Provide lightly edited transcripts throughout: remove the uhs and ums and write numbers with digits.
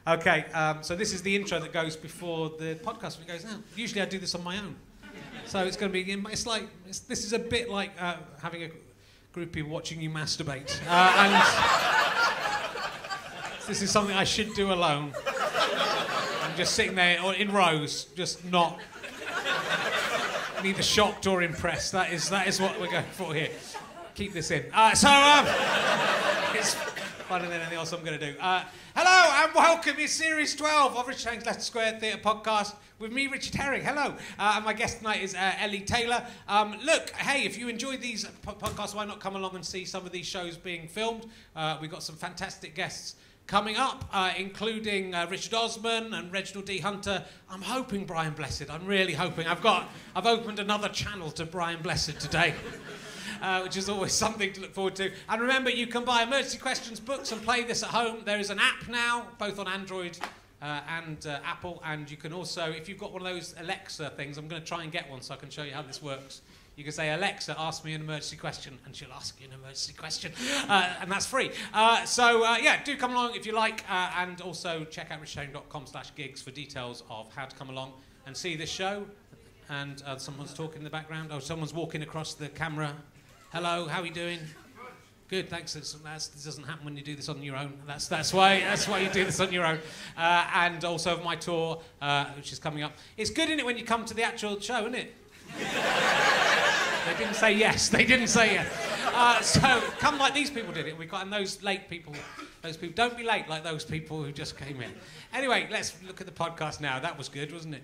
Okay, so this is the intro that goes before the podcast. It goes out. Usually I do this on my own. So it's going to be, this is a bit like having a group of people watching you masturbate. And this is something I should do alone. I'm just sitting there or in rows, just not neither shocked or impressed. That is what we're going for here. Keep this in. It's funner than anything else I'm going to do. Hello and welcome. It's Series 12 of Richard Herring's Leicester Square Theatre podcast with me, Richard Herring. Hello. And my guest tonight is Ellie Taylor. Look, hey, if you enjoy these podcasts, why not come along and see some of these shows being filmed? We've got some fantastic guests coming up, including Richard Osman and Reginald D. Hunter. I'm hoping Brian Blessed. I'm really hoping. I've opened another channel to Brian Blessed today. Which is always something to look forward to. And remember, you can buy Emergency Questions books and play this at home. There is an app now, both on Android and Apple. And you can also, if you've got one of those Alexa things, I'm going to try and get one so I can show you how this works. You can say, Alexa, ask me an emergency question, and she'll ask you an emergency question. And that's free. Yeah, do come along if you like. And also check out richardherring.com/gigs for details of how to come along and see this show. And someone's talking in the background. Oh, someone's walking across the camera. Hello, how are you doing? Good, thanks. This doesn't happen when you do this on your own. That's why you do this on your own. And also of my tour, which is coming up. It's good, isn't it, when you come to the actual show, isn't it? They didn't say yes. They didn't say yes. So come like these people did it. And those late people, don't be late like those people who just came in. Anyway, let's look at the podcast now. That was good, wasn't it?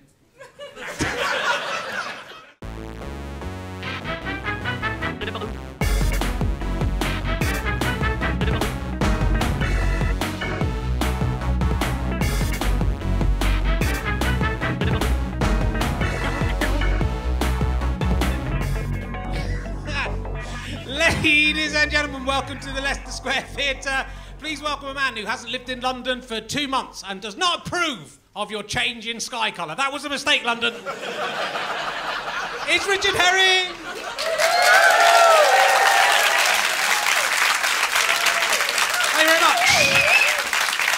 Ladies and gentlemen, welcome to the Leicester Square Theatre. Please welcome a man who hasn't lived in London for 2 months and does not approve of your change in sky colour. That was a mistake, London. It's Richard Herring. Thank you very much.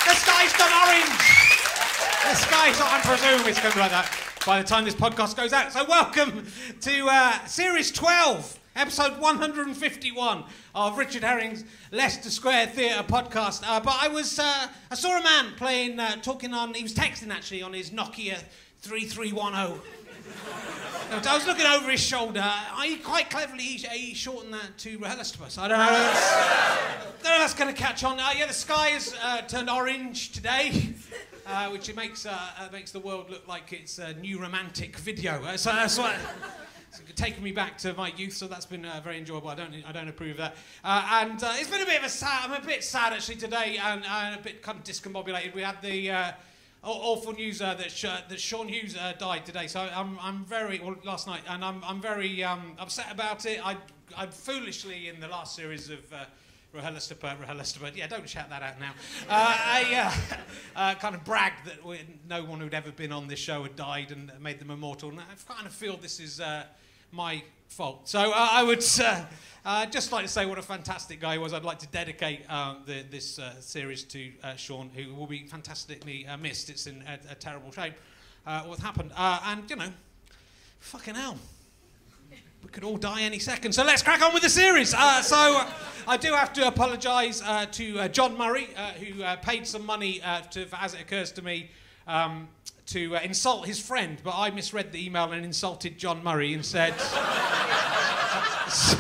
The sky's gone orange. The sky's, I presume it's going to be like that by the time this podcast goes out. So welcome to Series 12. Episode 151 of Richard Herring's Leicester Square Theatre podcast. But I saw a man playing, talking on, he was texting actually on his Nokia 3310. I was looking over his shoulder. Quite cleverly, he shortened that to RHLSTP. So I don't know if that's going to catch on. Yeah, the sky has turned orange today, which it makes the world look like it's a new romantic video. So that's what. It's taken me back to my youth, so that's been very enjoyable. I don't approve of that. And it's been a bit of a sad. I'm a bit sad actually today, and a bit kind of discombobulated. We had the awful news that Sean Hughes died today. So I'm very last night, and I'm very upset about it. I foolishly in the last series of RHLSTP. Yeah, don't shout that out now. I kind of bragged that no one who'd ever been on this show had died and made them immortal. And I kind of feel this is my fault. So I would just like to say what a fantastic guy he was. I'd like to dedicate this series to Sean, who will be fantastically missed. It's in a terrible shape what happened. And, you know, fucking hell. We could all die any second. So let's crack on with the series. So I do have to apologise to John Murray, who paid some money, as it occurs to me, to insult his friend. But I misread the email and insulted John Murray instead. So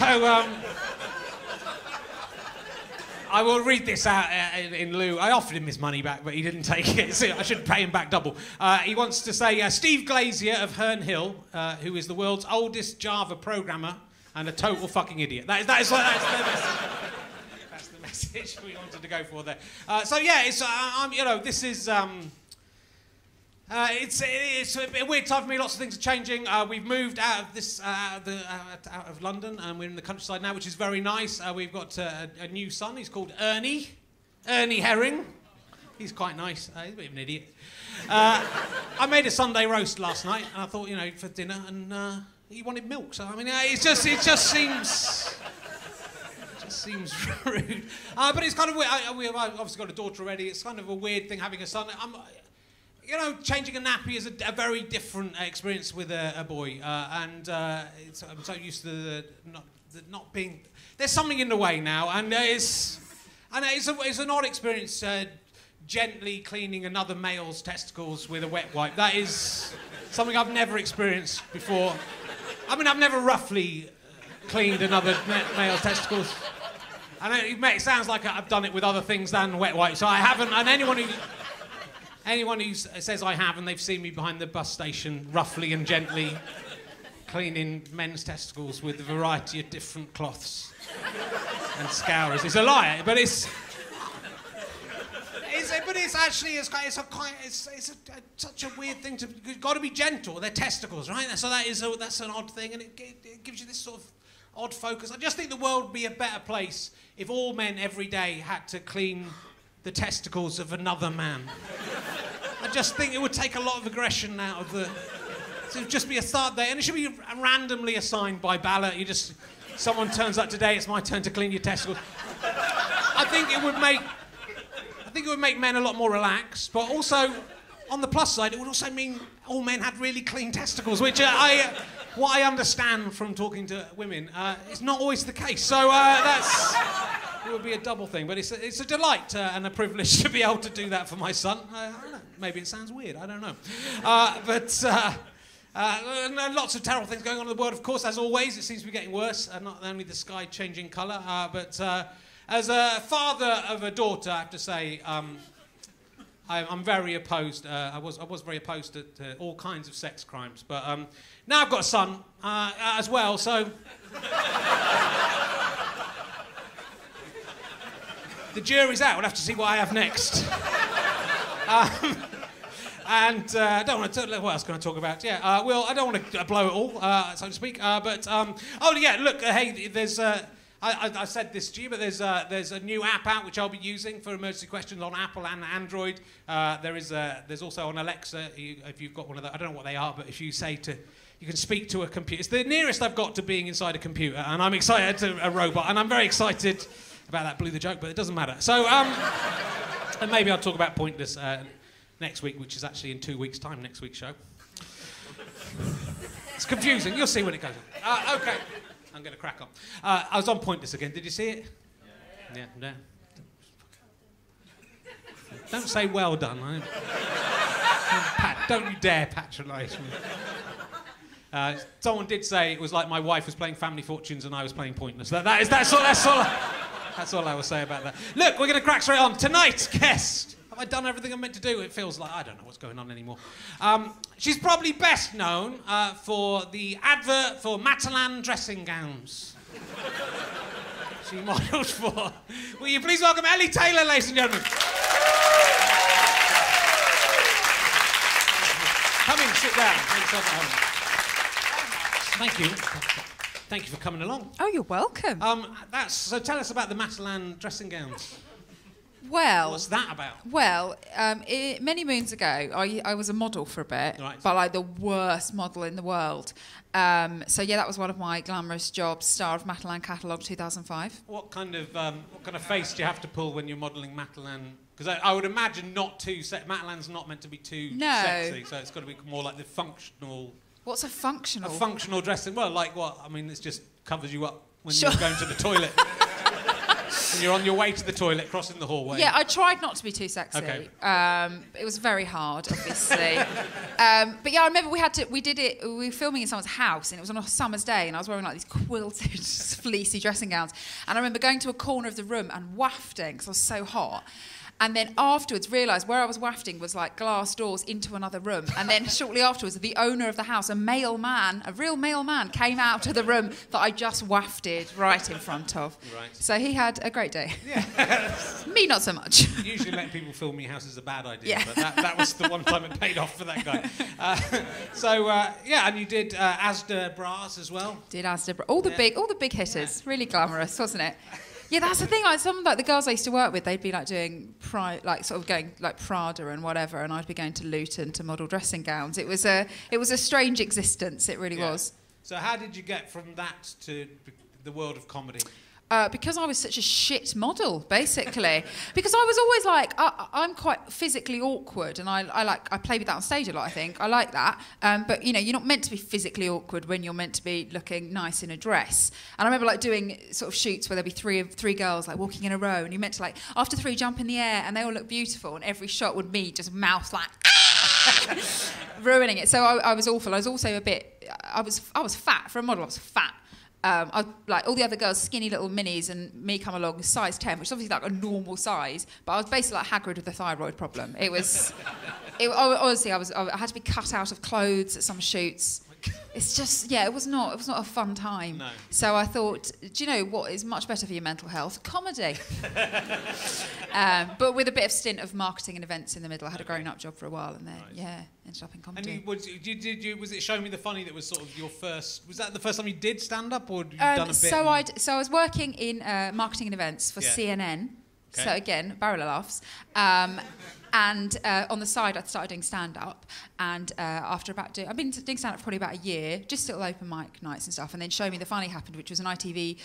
I will read this out in lieu. I offered him his money back, but he didn't take it. So I should pay him back double. He wants to say, Steve Glazier of Herne Hill, who is the world's oldest Java programmer and a total fucking idiot. That's the message we wanted to go for there. So yeah, it's this is. It's a weird time for me. Lots of things are changing. We've moved out of London, and we're in the countryside now, which is very nice. We've got a new son. He's called Ernie Herring. He's quite nice. He's a bit of an idiot. I made a Sunday roast last night, and I thought, for dinner, and he wanted milk. So I mean, it just seems seems rude. But it's kind of weird. I've obviously got a daughter already. It's kind of a weird thing having a son. You know, changing a nappy is a very different experience with a boy. I'm so used to not being... There's something in the way now, and it's an odd experience gently cleaning another male's testicles with a wet wipe. That is something I've never experienced before. I mean, I've never roughly cleaned another male's testicles. And it sounds like I've done it with other things than wet wipe, so I haven't. And anyone who says I have, and they've seen me behind the bus station roughly and gently cleaning men's testicles with a variety of different cloths and scourers, is a liar. But it's actually such a weird thing to. You've got to be gentle. They're testicles, right? So that's an odd thing, and it gives you this sort of odd focus. I just think the world would be a better place if all men every day had to clean the testicles of another man. I just think it would take a lot of aggression out of the... So it would just be a start day, and it should be randomly assigned by ballot. Someone turns up today, it's my turn to clean your testicles. I think it would make men a lot more relaxed, but also, on the plus side, it would also mean all men had really clean testicles, which what I understand from talking to women, is not always the case. So it would be a double thing, but it's a delight and a privilege to be able to do that for my son. I don't know, maybe it sounds weird, I don't know. Lots of terrible things going on in the world, of course, as always. It seems to be getting worse, not only the sky changing colour, but as a father of a daughter, I have to say, I'm very opposed. I was very opposed to all kinds of sex crimes, but now I've got a son as well, so... The jury's out. We'll have to see what I have next. I don't want to... What else can I talk about? Yeah, well, I don't want to blow it all, so to speak. Oh, yeah, look, hey, there's... I said this to you, but there's a new app out which I'll be using for emergency questions on Apple and Android. There's also on Alexa, if you've got one of those. I don't know what they are, but if you say to... You can speak to a computer. It's the nearest I've got to being inside a computer, and I'm excited to a robot, and I'm very excited... about that blew the joke, but it doesn't matter. So, and maybe I'll talk about Pointless next week, which is actually in 2 weeks' time, next week's show. It's confusing. You'll see when it goes on. OK. I'm going to crack on. I was on Pointless again. Did you see it? Yeah. No. Don't say well done. Don't you dare patronise me. Someone did say it was like my wife was playing Family Fortunes and I was playing Pointless. That's all I will say about that. Look, we're going to crack straight on. Tonight's guest. Have I done everything I'm meant to do? It feels like I don't know what's going on anymore. She's probably best known for the advert for Matalan dressing gowns. She modelled for... Will you please welcome Ellie Taylor, ladies and gentlemen. Come in, sit down. Make yourself at home. Thank you. Thank you for coming along. Oh, you're welcome. So tell us about the Matalan dressing gowns. Well... What's that about? Well, many moons ago, I was a model for a bit, right. But like the worst model in the world. So yeah, that was one of my glamorous jobs, star of Matalan catalogue 2005. What kind of face do you have to pull when you're modelling Matalan? Because I would imagine not too... Matalan's not meant to be too sexy, so it's got to be more like the functional... What's a functional? A functional dressing. Well, like what? I mean, it just covers you up when you're going to the toilet. When you're on your way to the toilet, crossing the hallway. Yeah, I tried not to be too sexy. Okay. It was very hard, obviously. But yeah, I remember we were filming in someone's house, and it was on a summer's day, and I was wearing like these quilted, fleecy dressing gowns. And I remember going to a corner of the room and wafting because I was so hot. And then afterwards realised where I was wafting was like glass doors into another room. And then shortly afterwards, the owner of the house, a real male man, came out of the room that I just wafted right in front of. Right. So he had a great day. Yeah. Me, not so much. Usually letting people film me house is a bad idea, yeah. But that was the one time it paid off for that guy. Yeah, and you did Asda bras as well. Did Asda all the big hitters. Yeah. Really glamorous, wasn't it? Yeah, that's the thing. Like some like the girls I used to work with, they'd be like doing going like Prada and whatever, and I'd be going to Luton to model dressing gowns. It was a strange existence. It really was. So how did you get from that to the world of comedy? Because I was such a shit model, basically. Because I was always like, I'm quite physically awkward, and I play with that on stage a lot, I think. I like that. But, you know, you're not meant to be physically awkward when you're meant to be looking nice in a dress. And I remember, like, doing sort of shoots where there'd be three girls, like, walking in a row, and you're meant to, like, after 3, jump in the air, and they all look beautiful, and every shot would be just mouth like... ruining it. So I was awful. I was also a bit... I was fat. For a model, I was fat. Like all the other girls, skinny little minis, and me come along size 10, which is obviously like a normal size, but I was basically like Hagrid with the thyroid problem. Honestly, I had to be cut out of clothes at some shoots. It's just, it was not a fun time. No. So I thought, do you know what is much better for your mental health? Comedy. But with a bit of stint of marketing and events in the middle. I had a grown-up job for a while, and then, ended up in comedy. And was it Show Me the Funny that was sort of your first... Was that the first time you did stand-up, or had you done a bit? So I was working in marketing and events for CNN. Okay. So again, barrel of laughs. And on the side, I started doing stand-up. And after I've been doing stand-up for probably about a year, just little open mic nights and stuff. And then Show Me the Funny happened, which was an ITV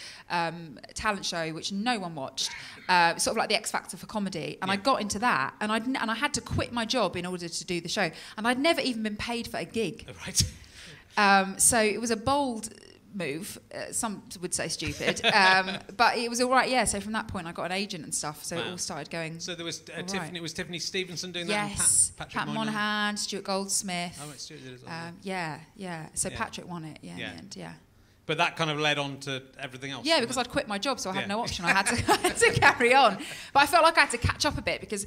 talent show which no one watched, sort of like the X Factor for comedy. And I got into that, and I had to quit my job in order to do the show. And I'd never even been paid for a gig. Right. So it was a bold move. Some would say stupid, but it was all right. So from that point, I got an agent and stuff. So it all started going. So there was Tiffany. Right. It was Tiffany Stevenson doing that. And Pat Monahan, Stuart Goldsmith. Oh, Stuart did as well. So Patrick won it. In the end. But that kind of led on to everything else. Yeah, because I'd quit my job, so I had no option. I had to carry on. But I felt like I had to catch up a bit because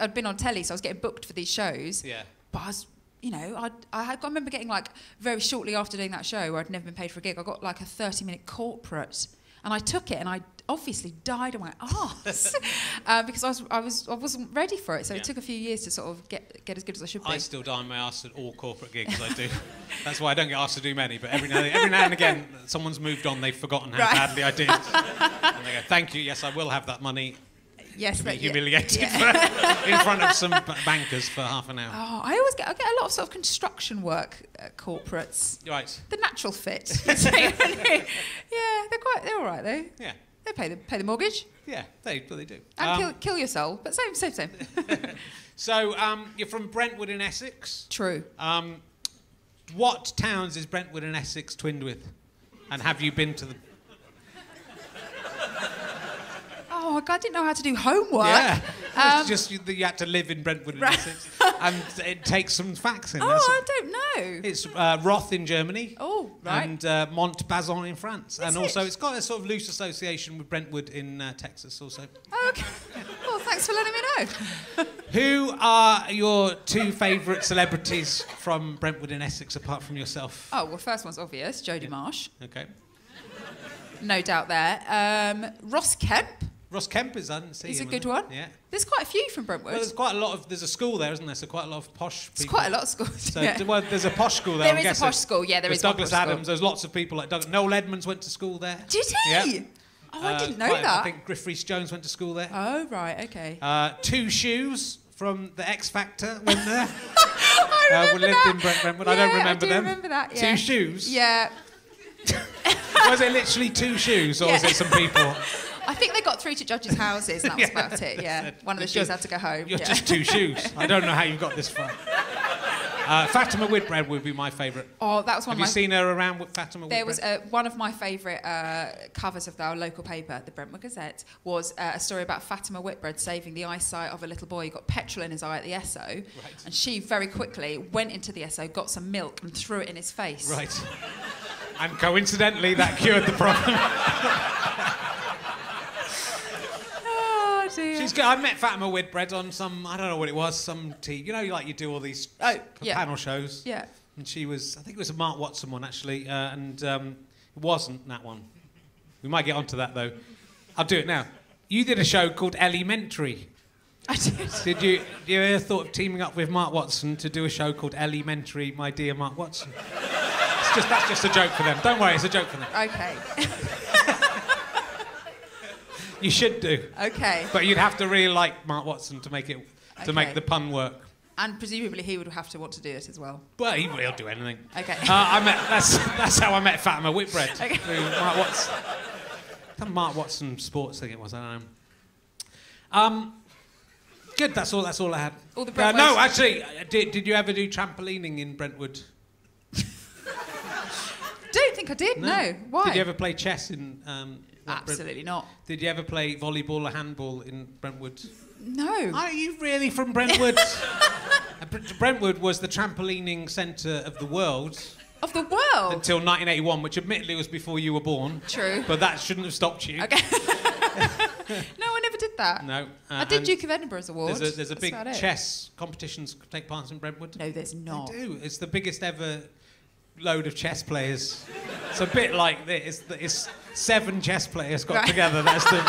I'd been on telly, so I was getting booked for these shows. Yeah. But I was. You know, I remember getting, like, very shortly after doing that show where I'd never been paid for a gig, I got, like, a 30-minute corporate. And I took it, and I obviously died on my arse because I wasn't ready for it. So it took a few years to sort of get as good as I should be. I still die on my arse at all corporate gigs I do. That's why I don't get asked to do many, but every now and again, someone's moved on, they've forgotten how badly I did. And they go, thank you, yes, I will have that money. Yes, to be humiliated in front of some bankers for half an hour. Oh, I get a lot of sort of construction work corporates. Right. The natural fit. They're all right though. Yeah. They pay the mortgage. Yeah, they do. And kill your soul, but same. So you're from Brentwood in Essex. True. What towns is Brentwood in Essex twinned with? And have you been to the... Oh, God, I didn't know how to do homework. Yeah, it's just that you had to live in Brentwood in Essex, and it takes some facts in. Oh, I don't know. It's Roth in Germany. Oh, right. And Montbazon in France. And also it's got a sort of loose association with Brentwood in Texas also. Oh, okay. Well, thanks for letting me know. Who are your 2 favourite celebrities from Brentwood in Essex, apart from yourself? Oh, well, first one's obvious, Jodie Marsh. Okay. No doubt there. Ross Kemp. Ross Kemp is, I didn't see him. He's a good one. Yeah. There's quite a few from Brentwood. Well, there's a school there, isn't there? So quite a lot of posh people. There's quite a lot of schools. So, well, there's a posh school there. There is a posh school, there is. Douglas Adams, there's lots of people like Noel Edmonds went to school there. Did he? Yeah. Oh, I didn't know that. I think Griff Rhys-Jones went to school there. Oh, right, okay. 2 Shoes from the X Factor went there. I remember lived in Brentwood. Yeah, I don't remember them. I remember that, yeah. 2 Shoes? Yeah. Was it literally 2 shoes, or was it some people? I think they got through to judges' houses, and that was about it, yeah. One of the shoes had to go home. You're just 2 shoes. I don't know how you got this far. Fatima Whitbread would be my favourite. Oh, that was one Have you seen her around with Fatima There Whitbread? was one of my favourite covers of our local paper, the Brentwood Gazette, was a story about Fatima Whitbread saving the eyesight of a little boy who got petrol in his eye at the Esso. Right. And she very quickly went into the Esso, got some milk and threw it in his face. Right. And coincidentally, that cured the problem. Oh, dear. She's good. I met Fatima Whitbread on some, I don't know what it was, some tea. You know, like you do all these panel shows. Yeah. And she was, I think it was a Mark Watson one, actually, and it wasn't that one. We might get onto that, though. I'll do it now. You did a show called Elementary. I did. Did you ever thought of teaming up with Mark Watson to do a show called Elementary, My Dear Mark Watson? That's just a joke for them. Don't worry, it's a joke for them. Okay. You should do. Okay. But you'd have to really like Mark Watson to make the pun work. And presumably he would have to want to do it as well. Well, he'll do anything. Okay. That's how I met Fatima Whitbread. Okay. Mark Watson. Come Mark Watson sports thing it was, I don't know. Good, that's all I had. All the Brentwood. No, actually, did you ever do trampolining in Brentwood? Don't think I did, no. Why? Did you ever play chess in... Absolutely not. Did you ever play volleyball or handball in Brentwood? No. Are you really from Brentwood? Brentwood was the trampolining centre of the world. Of the world? Until 1981, which admittedly was before you were born. True. But that shouldn't have stopped you. Okay. No, I never did that. No. I did Duke of Edinburgh's award. There's a big chess competitions take part in Brentwood. No, there's not. They do. It's the biggest ever load of chess players. It's a bit like this. It's 7 chess players got together. That's the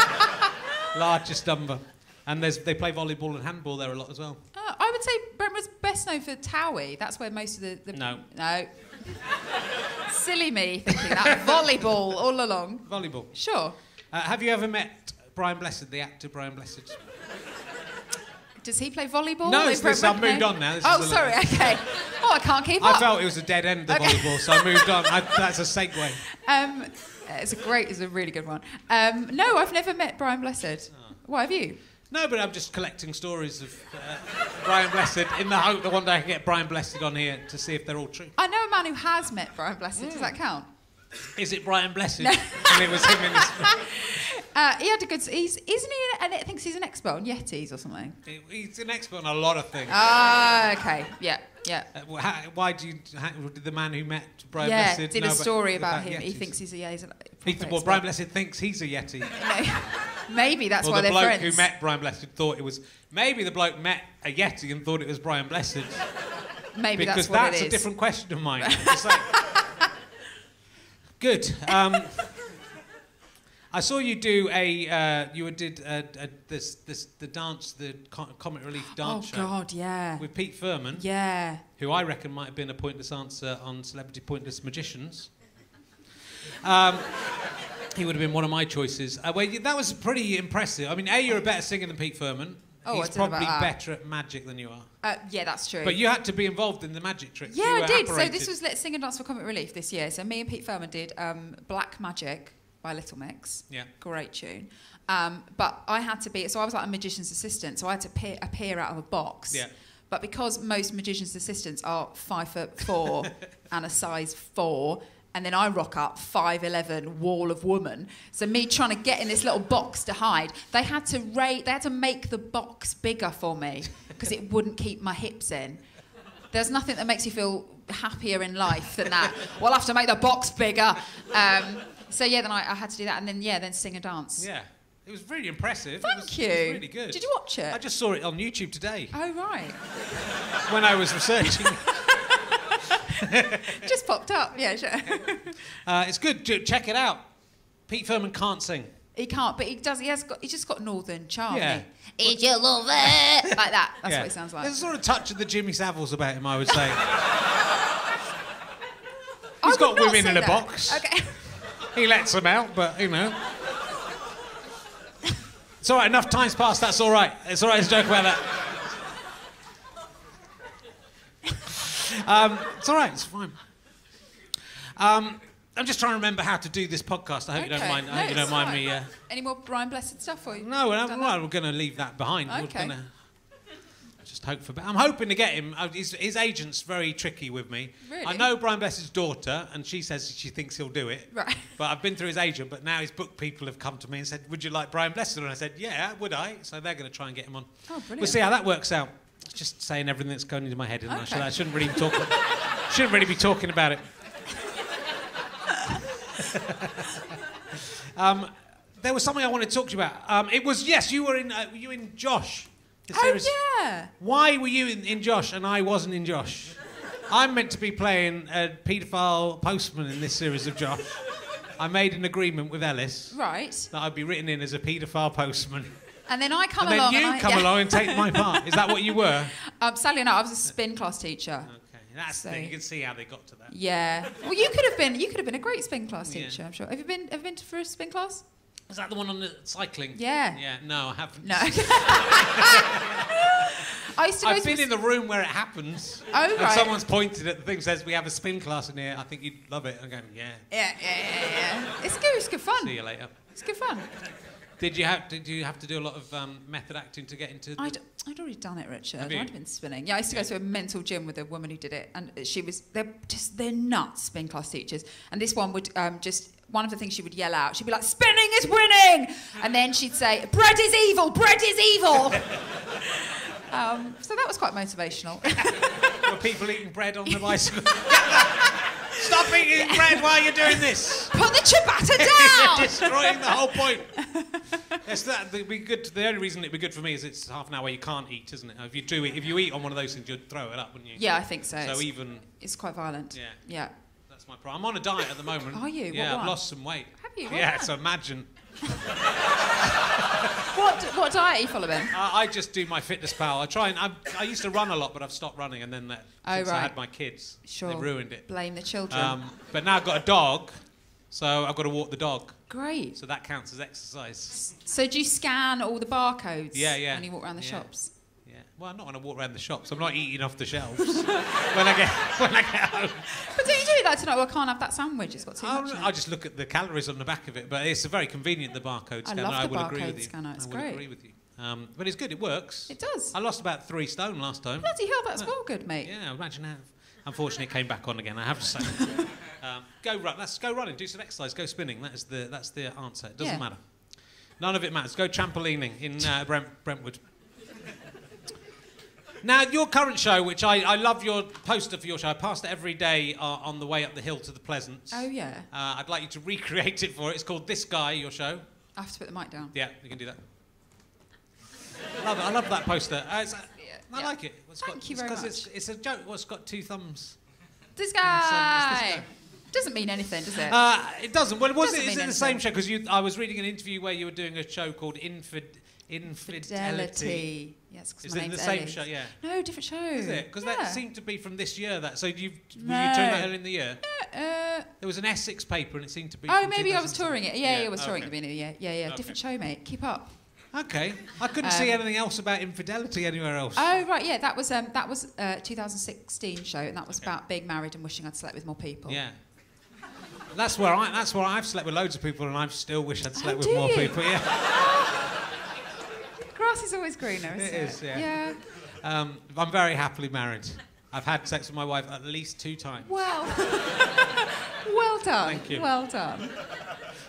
largest number. And they play volleyball and handball there a lot as well. I would say Brentwood's best known for Towie. That's where most of the No. Silly me thinking that. Volleyball all along. Volleyball. Sure. Have you ever met Brian Blessed, the actor Brian Blessed? Does he play volleyball? No, I've moved on now. Sorry, okay. Oh, I can't keep up. I felt it was a dead end, the volleyball, so I moved on. That's a segue. It's a really good one. No, I've never met Brian Blessed. Oh. What have you? No, but I'm just collecting stories of Brian Blessed in the hope that one day I can get Brian Blessed on here to see if they're all true. I know a man who has met Brian Blessed. Does that count? Is it Brian Blessed? No. And it was him in his... He had a good... Isn't he... I think he's an expert on Yetis or something. He's an expert on a lot of things. Okay. Yeah. Why did the man who met Brian Blessed Blessed did a story about him? Yetis? He thinks he's a Brian Blessed thinks he's a Yeti. No, maybe that's why they're friends. The bloke who met Brian Blessed thought it was... Maybe the bloke met a Yeti and thought it was Brian Blessed. Maybe because that's what it is. Because that's a different question of mine. It's like... Good. I saw you do the dance, the comic relief dance show. Oh God, yeah. With Pete Furman. Yeah. Who I reckon might have been a pointless answer on Celebrity Pointless Magicians. He would have been one of my choices. That was pretty impressive. I mean, you're a better singer than Pete Furman. He's probably better at magic than you are. Yeah, that's true. But you had to be involved in the magic tricks. Yeah, I did. Apparated. So this was Let's Sing and Dance for Comic Relief this year. So me and Pete Furman did Black Magic by Little Mix. Yeah. Great tune. But I had to be... So I was like a magician's assistant. So I had to appear out of a box. Yeah. But because most magician's assistants are 5'4" and a size 4... And then I rock up 5'11" wall of woman. So me trying to get in this little box to hide, they had to make the box bigger for me because it wouldn't keep my hips in. There's nothing that makes you feel happier in life than that. We'll have to make the box bigger. So yeah, then I had to do that, and then sing and dance. Yeah, it was really impressive. Thank you. It was really good. Did you watch it? I just saw it on YouTube today. Oh right. When I was researching. Just popped up, yeah, sure. It's good. Check it out. Pete Furman can't sing. He can't, but he does. He's just got northern charm. Yeah. It's your love it like that. That's what it sounds like. There's a sort of touch of the Jimmy Saviles about him, I would say. He's got women in a box. Okay. He lets them out, but you know. It's all right. Enough time's passed. That's all right. It's all right to joke about that. It's all right, it's fine. I'm just trying to remember how to do this podcast. I hope you don't mind. I hope you don't mind me. Any more Brian Blessed stuff for you? No, we're going to leave that behind. Okay. We're going to just hope for. I'm hoping to get him. His agent's very tricky with me. Really? I know Brian Blessed's daughter, and she says she thinks he'll do it. Right. But I've been through his agent. But now his book people have come to me and said, "Would you like Brian Blessed?" And I said, "Yeah, would I?" So they're going to try and get him on. Oh, brilliant. We'll see how that works out. Just saying everything that's going into my head, isn't Okay. I shouldn't really talk. Shouldn't really be talking about it. There was something I wanted to talk to you about. It was you were in Josh. Yeah. Why were you in Josh and I wasn't in Josh? I'm meant to be playing a paedophile postman in this series of Josh. I made an agreement with Ellis Right. that I'd be written in as a paedophile postman. And then I come and along. Then you come along and take my part. Is that what you were? Sadly enough, I was a spin class teacher. Okay, that's the thing. You can see how they got to that. Yeah. Well, you could have been a great spin class teacher. I'm sure. Have you been for a spin class? Is that the one on the cycling? Yeah. Yeah. No, I haven't. No. I've been in the room where it happens. Oh, right. And someone's pointed at the thing, says, "We have a spin class in here. I think you'd love it." I'm going, "Yeah." Yeah. It's good. It's good fun. See you later. It's good fun. Did you have to do a lot of method acting to get into? I'd already done it, Richard. Have you? I'd been spinning. Yeah, I used to go to a mental gym with a woman who did it, and they're nuts, spin class teachers. And this one would one of the things she would yell out, she'd be like, "Spinning is winning!" And then she'd say, "Bread is evil, bread is evil!" So that was quite motivational. Were people eating bread on the bicycle? Stop eating bread while you're doing this. Put the ciabatta down. You're destroying the whole point. It'd be good. The only reason it'd be good for me is it's half an hour where you can't eat, isn't it? If you eat on one of those things, you'd throw it up, wouldn't you? Yeah, I think so. So it's quite violent. Yeah. Yeah. That's my problem. I'm on a diet at the moment. Are you? Yeah, What I've one? lost some weight. Have you? Yeah, so imagine. What diet are you following? I just do my fitness pal. I used to run a lot, but I've stopped running, and then since I had my kids, they ruined it. Blame the children. But now I've got a dog, so I've got to walk the dog. Great. So that counts as exercise. So do you scan all the barcodes? Yeah. When you walk around the shops? Yeah. Well, not when I walk around the shops. I'm not eating off the shelves when I get home. But don't you do that tonight? Well, I can't have that sandwich. It's got too much in it. I just look at the calories on the back of it, but it's very convenient, the barcode scanner. I love the agree with you. scanner. It's I great. would agree with you. But it's good. It works. It does. I lost about 3 stone last time. Bloody hell, that's well good, mate. Yeah, imagine how. Unfortunately, it came back on again. I have to say. Go run. Let's go running. Do some exercise. Go spinning. That's the answer. It doesn't matter. None of it matters. Go trampolining in Brentwood. Now, your current show, which I love your poster for your show. I pass it every day on the way up the hill to the Pleasance. Oh, yeah. I'd like you to recreate it for it. It's called This Guy, your show. I have to put the mic down. Yeah, you can do that. I love that poster. I like it. Thank you very much. It's a joke. It's got 2 thumbs. This guy! Doesn't mean anything, does it? It doesn't. Well, is it the anything. same show? Because I was reading an interview where you were doing a show called Infidelity. Yes, because Is my it name's the same Ellie. show? Yeah. No, different show. Is it? Because that seemed to be from this year. So were you touring that early in the year? There was an Essex paper, and it seemed to be. Oh, maybe I was touring it. Yeah, I was touring okay. at the beginning of the year. Yeah. Okay. Different show, mate. Keep up. Okay. I couldn't see anything else about infidelity anywhere else. Oh, right, yeah. That was 2016 show, and that was about being married and wishing I'd slept with more people. Yeah. That's where I've slept with loads of people, and I still wish I'd slept with do more you? people. Yeah. Grass is always greener, isn't it? It is, yeah. I'm very happily married. I've had sex with my wife at least 2 times. Well, well done. Thank you. Well done.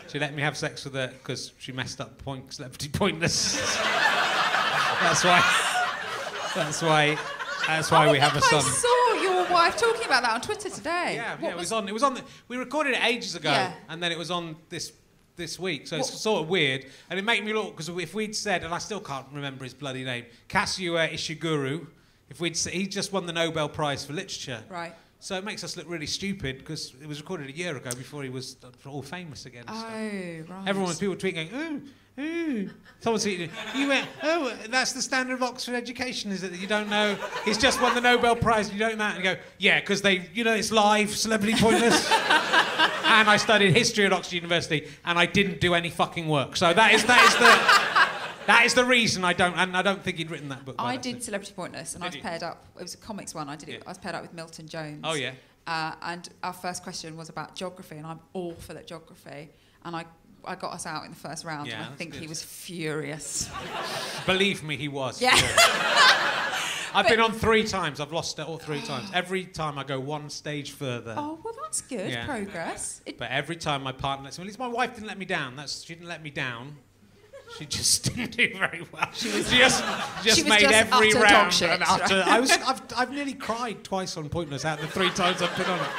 She let me have sex with her because she messed up Celebrity Pointless. That's why we have a son. I saw your wife talking about that on Twitter today. Yeah, it was on. We recorded it ages ago, and then it was on this week. So it's sort of weird, and it made me look because if we'd said, and I still can't remember his bloody name, Kazuo Ishiguro. He just won the Nobel Prize for Literature. Right. So it makes us look really stupid because it was recorded a year ago before he was all famous again. Oh, right. People tweeting, ooh. Someone's eating. You went, oh, that's the standard of Oxford education, is it? That you don't know? He's just won the Nobel Prize, and you don't know that? And you go, yeah, because it's live, Celebrity Pointless. And I studied history at Oxford University, and I didn't do any fucking work. So that is the reason I don't think he'd written that book. I did Celebrity Pointless, and I was you? paired up. It was a comics one. I was paired up with Milton Jones. Oh yeah. And our first question was about geography, and I'm awful at geography. And I got us out in the first round, Yeah, and I that's think good. he was furious. Believe me, he was. Yeah. I've been on 3 times. I've lost it all 3 times. Every time I go 1 stage further. Oh, well, that's good. Yeah. Progress. But every time my partner lets me, at least my wife didn't let me down. She didn't let me down. She just didn't do very well. She just made every utter round dog shit, an utter. I've nearly cried twice on Pointless out of the 3 times I've been on it.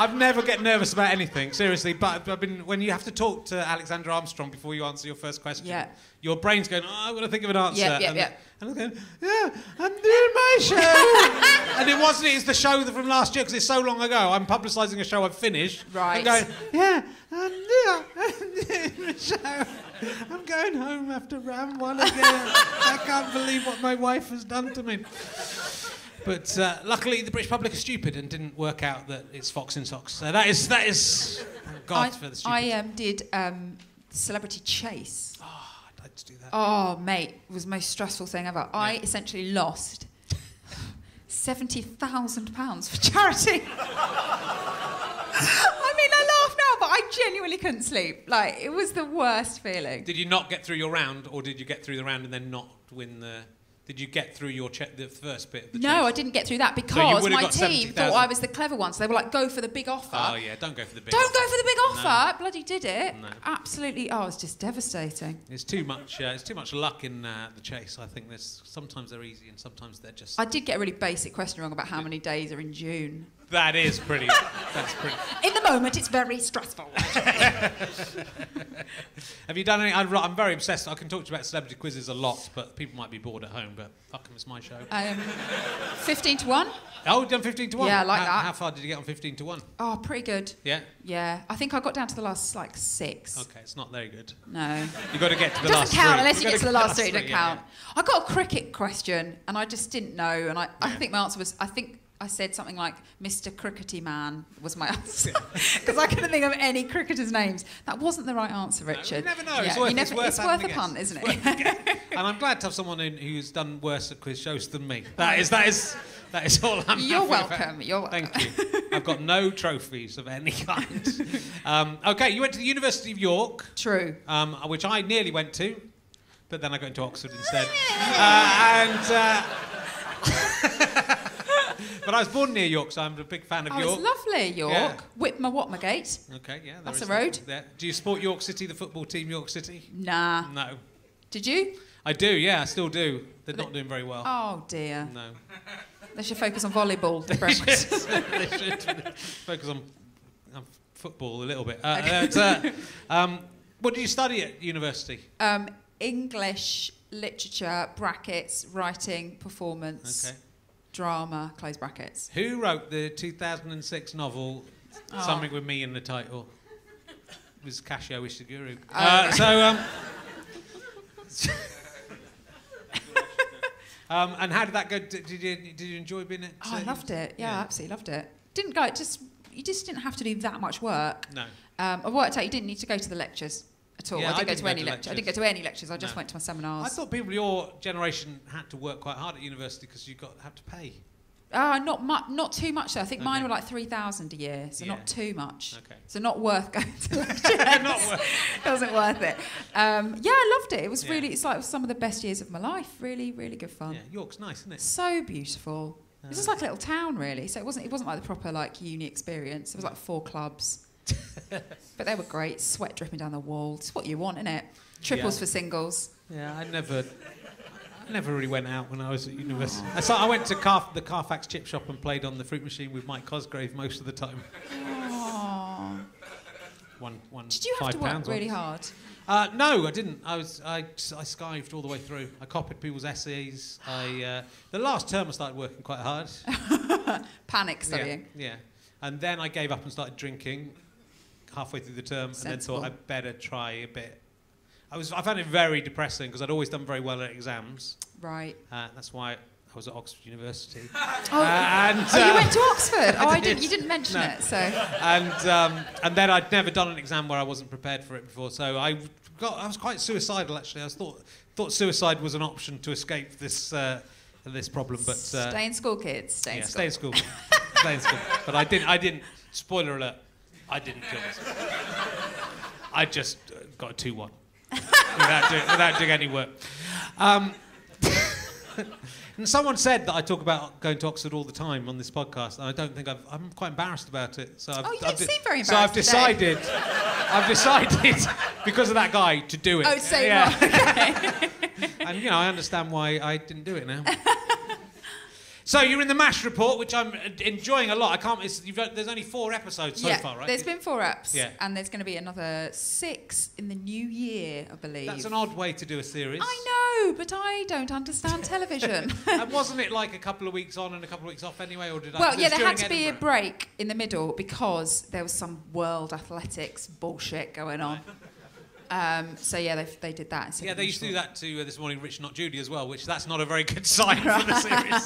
I've never get nervous about anything, seriously. But when you have to talk to Alexander Armstrong before you answer your first question, your brain's going, I've got to think of an answer. Yeah. And I'm going, yeah, I'm doing my show. And it's the show from last year because it's so long ago. I'm publicising a show I've finished. Right. I'm going, I'm doing the show. I'm going home after round 1 again. I can't believe what my wife has done to me. But luckily, the British public are stupid and didn't work out that it's Fox in Socks. So that is God for the stupid. I did Celebrity Chase. Oh, I'd like to do that. Oh, mate, it was the most stressful thing ever. Yeah. I essentially lost £70,000 for charity. I mean, I laugh now, but I genuinely couldn't sleep. Like, it was the worst feeling. Did you not get through your round, or did you get through the round and then not win the... Did you get through your the first bit of the chase? No, I didn't get through that because my team 70,000. thought I was the clever one. So they were like, go for the big offer. Oh, yeah, don't go for the big Don't offer. go for the big offer. No. Bloody did it. No. Absolutely. Oh, it's just devastating. It's too much luck in the chase. I think sometimes they're easy and sometimes they're just... I did get a really basic question wrong about how many days are in June. That is pretty... That's pretty... In the moment, it's very stressful. Have you done any... I'm very obsessed. I can talk to you about celebrity quizzes a lot, but people might be bored at home, but fuck them, it's my show. 15 to 1. Oh, you've done 15 to 1? Yeah, I like that. How far did you get on 15 to 1? Oh, pretty good. Yeah? Yeah. I think I got down to the last, 6. Okay, it's not very good. No. You've got to get to the It last doesn't count three. unless you get to the last 3. It doesn't count. Yeah. I got a cricket question, and I just didn't know, and I think my answer was... I said something like Mr. Crickety Man was my answer because I couldn't think of any cricketers' names. That wasn't the right answer, Richard. No, you never know. Yeah, It's worth a punt, isn't it? And I'm glad to have someone who's done worse at quiz shows than me. That is all I'm. You're happy welcome. about. You're welcome. Thank you. I've got no trophies of any kind. Okay, you went to the University of York. True. Which I nearly went to, but then I got into Oxford instead. But I was born near York, so I'm a big fan of York. Oh, it's lovely, York. Yeah. Whitmer-Watmergate. Okay, yeah. That's a road. There. Do you support York City, the football team York City? Nah. No. Did you? I do, yeah, I still do. They're not doing very well. Oh, dear. No. They should focus on volleyball. The breakfast. They should focus on football a little bit. What do you study at university? English, literature, brackets, writing, performance. Okay. Drama, close brackets. Who wrote the 2006 novel Something with Me in the title? It was Kashio Ishiguro. And how did that go? Did you enjoy being at? I loved it. Yeah, absolutely loved it. You just didn't have to do that much work. No. I worked out you didn't need to go to the lectures at all. Yeah, I didn't go to any lectures. I didn't go to any lectures. I just went to my seminars. I thought people your generation had to work quite hard at university because you have to pay. Not too much though. I think mine were like 3,000 a year, so not too much. Okay. So not worth going to lectures. Not worth. It wasn't worth it. Yeah, I loved it. It was really. It's like some of the best years of my life. Really, really good fun. Yeah, York's nice, isn't it? So beautiful. It was just like a little town, really. So it wasn't like the proper uni experience. It was like 4 clubs. But they were great. Sweat dripping down the wall. It's what you want, isn't it? Triples for singles. Yeah, I never really went out when I was at university. So I went to the Carfax chip shop and played on the fruit machine with Mike Cosgrave most of the time. Aww. Did you have to work really hard? No, I didn't. I skived all the way through. I copied people's essays. The last term I started working quite hard. Panic studying. Yeah. And then I gave up and started drinking halfway through the term, and then thought I'd better try a bit. I found it very depressing because I'd always done very well at exams. Right. That's why I was at Oxford University. You went to Oxford? You didn't mention it. So. And then I'd never done an exam where I wasn't prepared for it before, so I was quite suicidal actually. I thought suicide was an option to escape this problem, but stay in school, kids. Stay in school. Stay in school. But I didn't. Spoiler alert. I didn't kill myself. I just got a 2-1 without doing any work. And someone said that I talk about going to Oxford all the time on this podcast, and I don't think I'm quite embarrassed about it. So you don't seem very embarrassed. So I've decided because of that guy to do it. Oh, so okay. And I understand why I didn't do it now. So you're in the MASH report, which I'm enjoying a lot. There's only 4 episodes so far, right? There's been 4 eps, and there's going to be another 6 in the new year, I believe. That's an odd way to do a series. I know, but I don't understand television. And wasn't it like a couple of weeks on and a couple of weeks off anyway, or did I? Well, yeah, there had to be a break in the middle because there was some world athletics bullshit going on. So yeah, they did that. Yeah, they used to do that to This Morning, Rich Not Judy as well, which that's not a very good sign for the series.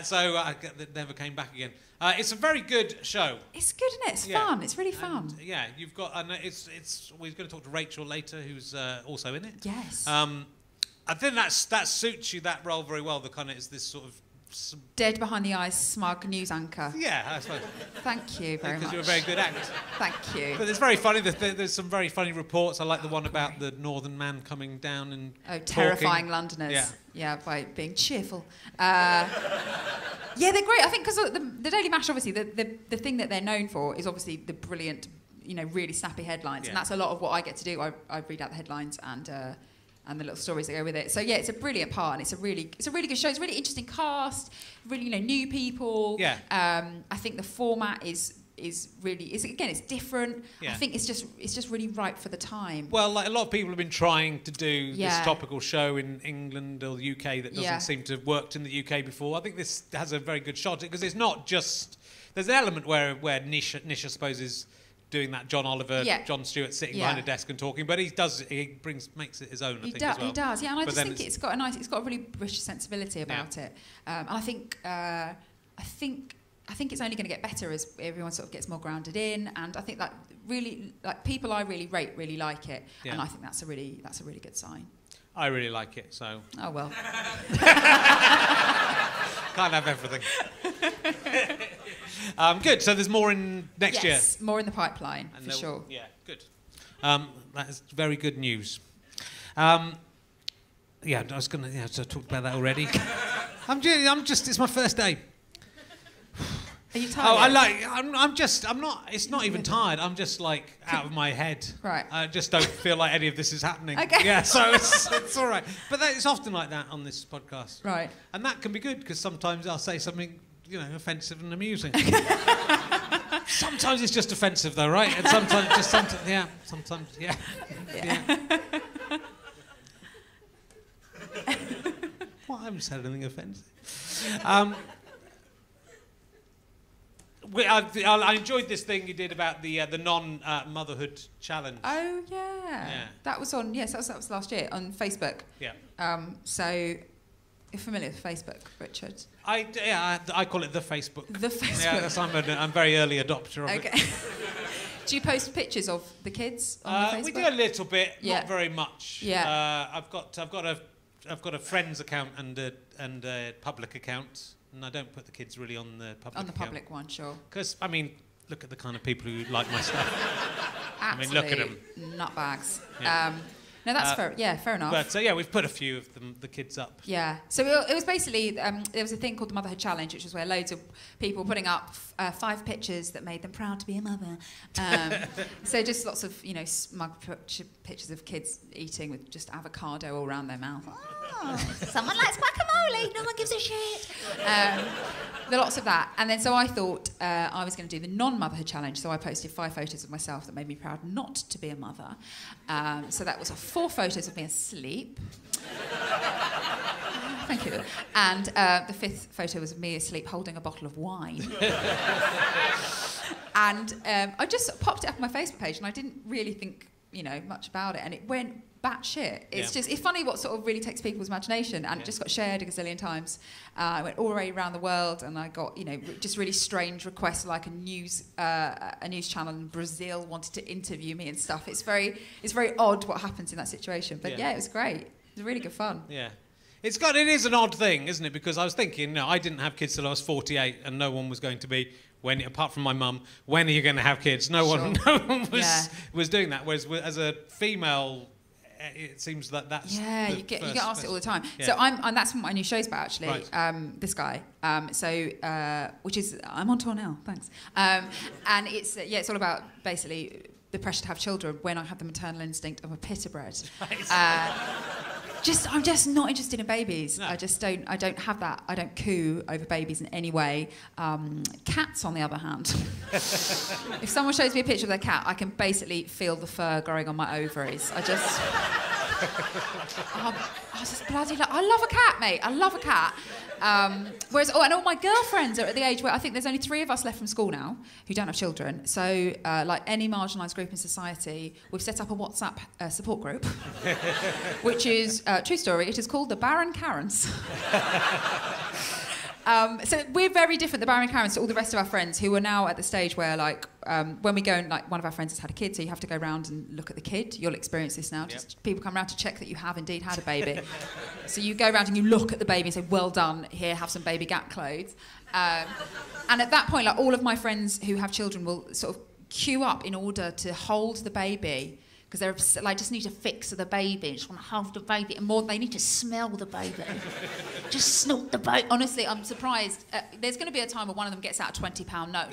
So they never came back again. It's a very good show. It's good, isn't it? It's fun. It's really fun. And, yeah, you've got. And we're going to talk to Rachel later, who's also in it. Yes. I think that suits you that role very well. The kind of is this sort of Dead behind the eyes, smug news anchor. Yeah, I suppose. Thank you very much. Because you're a very good actor. Thank you. But it's very funny. There's some very funny reports. I like the one about the northern man coming down and terrifying talking. Londoners. Yeah, by being cheerful. Yeah, they're great. I think because the Daily Mash, obviously, the thing that they're known for is obviously the brilliant, really snappy headlines, and that's a lot of what I get to do. I read out the headlines and the little stories that go with it. So yeah, it's a brilliant part, and it's a really good show. It's a really interesting cast, really new people. Yeah. I think the format is it's different. Yeah. I think it's just really right for the time. Well, like a lot of people have been trying to do this topical show in England or the UK that doesn't seem to have worked in the UK before. I think this has a very good shot because it's not just there's an element where Nish I suppose is doing that John Oliver, John Stewart sitting behind a desk and talking, but he makes it his own. I think as well. He does, yeah. And I just think it's got a really British sensibility about it. And I think it's only going to get better as everyone sort of gets more grounded in. And I think that really, like people I really rate, really like it, and I think that's a really good sign. I really like it, so. Oh well. Can't have everything. Good. So there's more in next year. Yes, more in the pipeline for sure. Yeah, good. That is very good news. I was going to. So I talked about that already. It's my first day. Are you tired? I'm not. It's not even tired. I'm just like out of my head. Right. I just don't feel like any of this is happening. Okay. Yeah. So it's all right. But it's often like that on this podcast. Right. And that can be good because sometimes I'll say something, offensive and amusing. Sometimes it's just offensive though, right? And sometimes, yeah. Well, I haven't said anything offensive. I enjoyed this thing you did about the non-motherhood challenge. Oh yeah. That was on. Yes, that was last year on Facebook. Yeah. So you're familiar with Facebook, Richard? I call it the Facebook. The Facebook. Yeah, I'm a very early adopter of it. Do you post pictures of the kids on the Facebook? We do a little bit, not very much. Yeah. I've got a friends account and a public account. And I don't put the kids really on the public account. Public one, sure. Because, look at the kind of people who like my stuff. Absolute look at them. Nutbags. Yeah. No, that's fair. Yeah, fair enough. But, we've put a few of the kids up. Yeah. So it was basically, there was a thing called the Motherhood Challenge, which was where loads of people putting up 5 pictures that made them proud to be a mother. So just lots of, smug pictures of kids eating with just avocado all around their mouth. Oh, someone likes guacamole, no one gives a shit. There are lots of that. And then so I thought I was going to do the non-motherhood challenge, so I posted 5 photos of myself that made me proud not to be a mother. So that was 4 photos of me asleep. Thank you. And the 5th photo was of me asleep holding a bottle of wine. And I just popped it up on my Facebook page, and I didn't really think, much about it, and it went batshit. It's funny what sort of really takes people's imagination, and it just got shared a gazillion times. I went all the way around the world, and I got just really strange requests, like a news channel in Brazil wanted to interview me and stuff. It's very odd what happens in that situation, but it was great. It was really good fun. Yeah. It is an odd thing, isn't it? Because I was thinking, I didn't have kids till I was 48, and no one was going to be. Apart from my mum, when are you going to have kids? No one was doing that. Whereas as a female, it seems that's you get asked it all the time. Yeah. So and that's what my new show's about actually. Right. This guy. Which is I'm on tour now. Thanks. And it's all about basically the pressure to have children when I have the maternal instinct of a pita bread. Right. I'm just not interested in babies. No. I don't have that. I don't coo over babies in any way. Cats, on the other hand. If someone shows me a picture of their cat, I can basically feel the fur growing on my ovaries. I love a cat, mate. I love a cat. Whereas, and all my girlfriends are at the age where I think there's only 3 of us left from school now who don't have children. So, like any marginalised group in society, we've set up a WhatsApp support group, which is, true story, it is called the Barren Karens. So we're very different, the Barren Karens, to all the rest of our friends who are now at the stage where, like, when we go and like one of our friends has had a kid, so you have to go around and look at the kid. You'll experience this now. Just people come around to check that you have indeed had a baby. So you go around and you look at the baby and say, well done, here, have some baby gap clothes. And at that point, like all of my friends who have children will sort of queue up in order to hold the baby, because they're like, just need to fix the baby, just want to hold the baby, and more, they need to smell the baby. Just snort the baby. Honestly, I'm surprised. There's going to be a time where one of them gets out a £20 note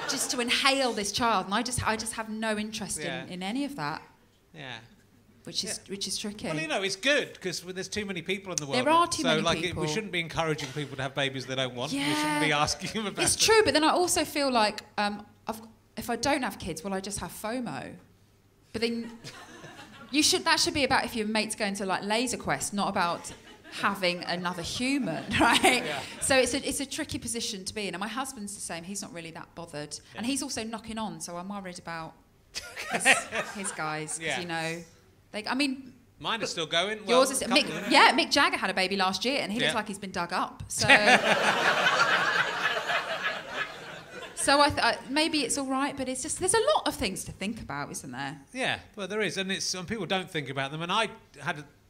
just to inhale this child, and I just have no interest in any of that. Yeah. Which is tricky. Well, you know, it's good because there's too many people in the world. There are too many people. We shouldn't be encouraging people to have babies they don't want. Yeah. We shouldn't be asking them about it. It's true, but then I also feel like if I don't have kids, will I just have FOMO? But then that should be about if your mate's going to like Laser Quest, not about having another human, right? Yeah. So it's a tricky position to be in. And my husband's the same. He's not really that bothered, and he's also knocking on. So I'm worried about his guys, because you know. Mine is still going. Yours is Mick Jagger had a baby last year, and he looks like he's been dug up. So, maybe it's all right, but it's just there's a lot of things to think about, isn't there? Yeah, well there is, and people don't think about them, and I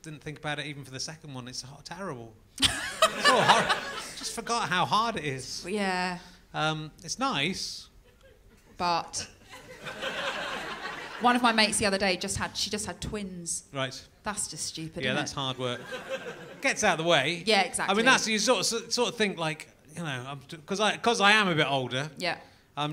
didn't think about it even for the second one. It's terrible. It's all horrible. Just forgot how hard it is. Yeah. It's nice, but. One of my mates the other day just had twins. Right. That's just stupid, isn't it? Yeah, that's hard work. Gets out of the way. Yeah, exactly. I mean, that's you sort of think like, you know, because I am a bit older. Yeah.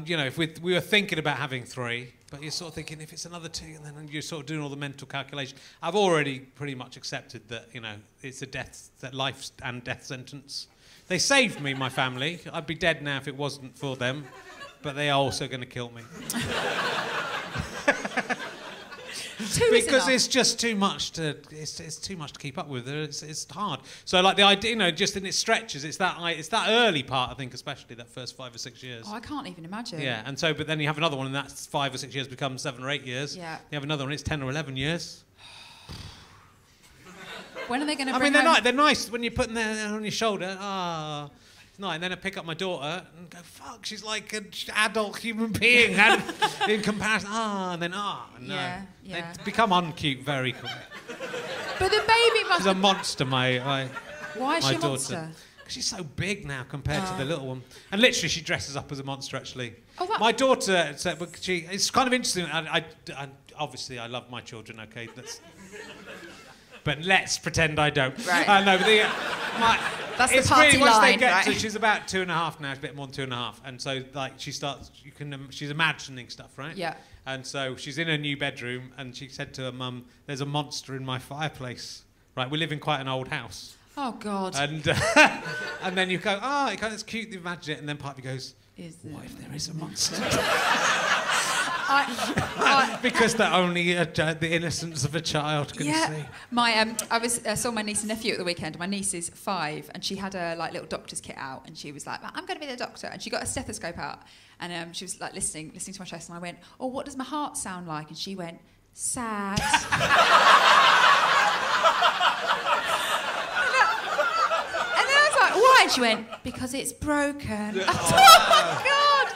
You know, if we were thinking about having 3, but you're sort of thinking if it's another 2, and then you're sort of doing all the mental calculation. I've already pretty much accepted that, you know, it's that life and death sentence. They saved me, my family. I'd be dead now if it wasn't for them, but they are also going to kill me. Because it's just too much to it's too much to keep up with. It's hard. So like the idea, you know, just in its stretches, it's that early part, I think, especially that first 5 or 6 years. Oh, I can't even imagine. Yeah, and so but then you have another one, and that's 5 or 6 years becomes 7 or 8 years. Yeah. You have another one, it's 10 or 11 years. When are they going to? I mean, they're nice when you're putting them on your shoulder. Ah. No, and then I pick up my daughter and go, fuck, she's like an adult human being in comparison. And then, no. Yeah. They become uncute very quickly. But the baby must... She's a monster, my Why is she a daughter. Monster? Because she's so big now compared to the little one. And literally, she dresses up as a monster, actually. Oh, my daughter, it's kind of interesting. Obviously, I love my children, okay? But let's pretend I don't. Right. No, but that's the party line, right? So she's about 2.5 now, she's a bit more than 2.5. And so, like, she's imagining stuff, right? Yeah. And so she's in her new bedroom, and she said to her mum, there's a monster in my fireplace. Right, we live in quite an old house. Oh, God. And and then you go, it's cute, you imagine it. And then part of you goes, what if there is a monster? Because that only the innocence of a child can see. I saw my niece and nephew at the weekend. My niece is 5, and she had a little doctor's kit out, and she was like, "I'm going to be the doctor," and she got a stethoscope out, and she was like listening to my chest, and I went, "Oh, what does my heart sound like?" And she went, "Sad." And then I was like, "Why?" And she went, "Because it's broken." Oh my God.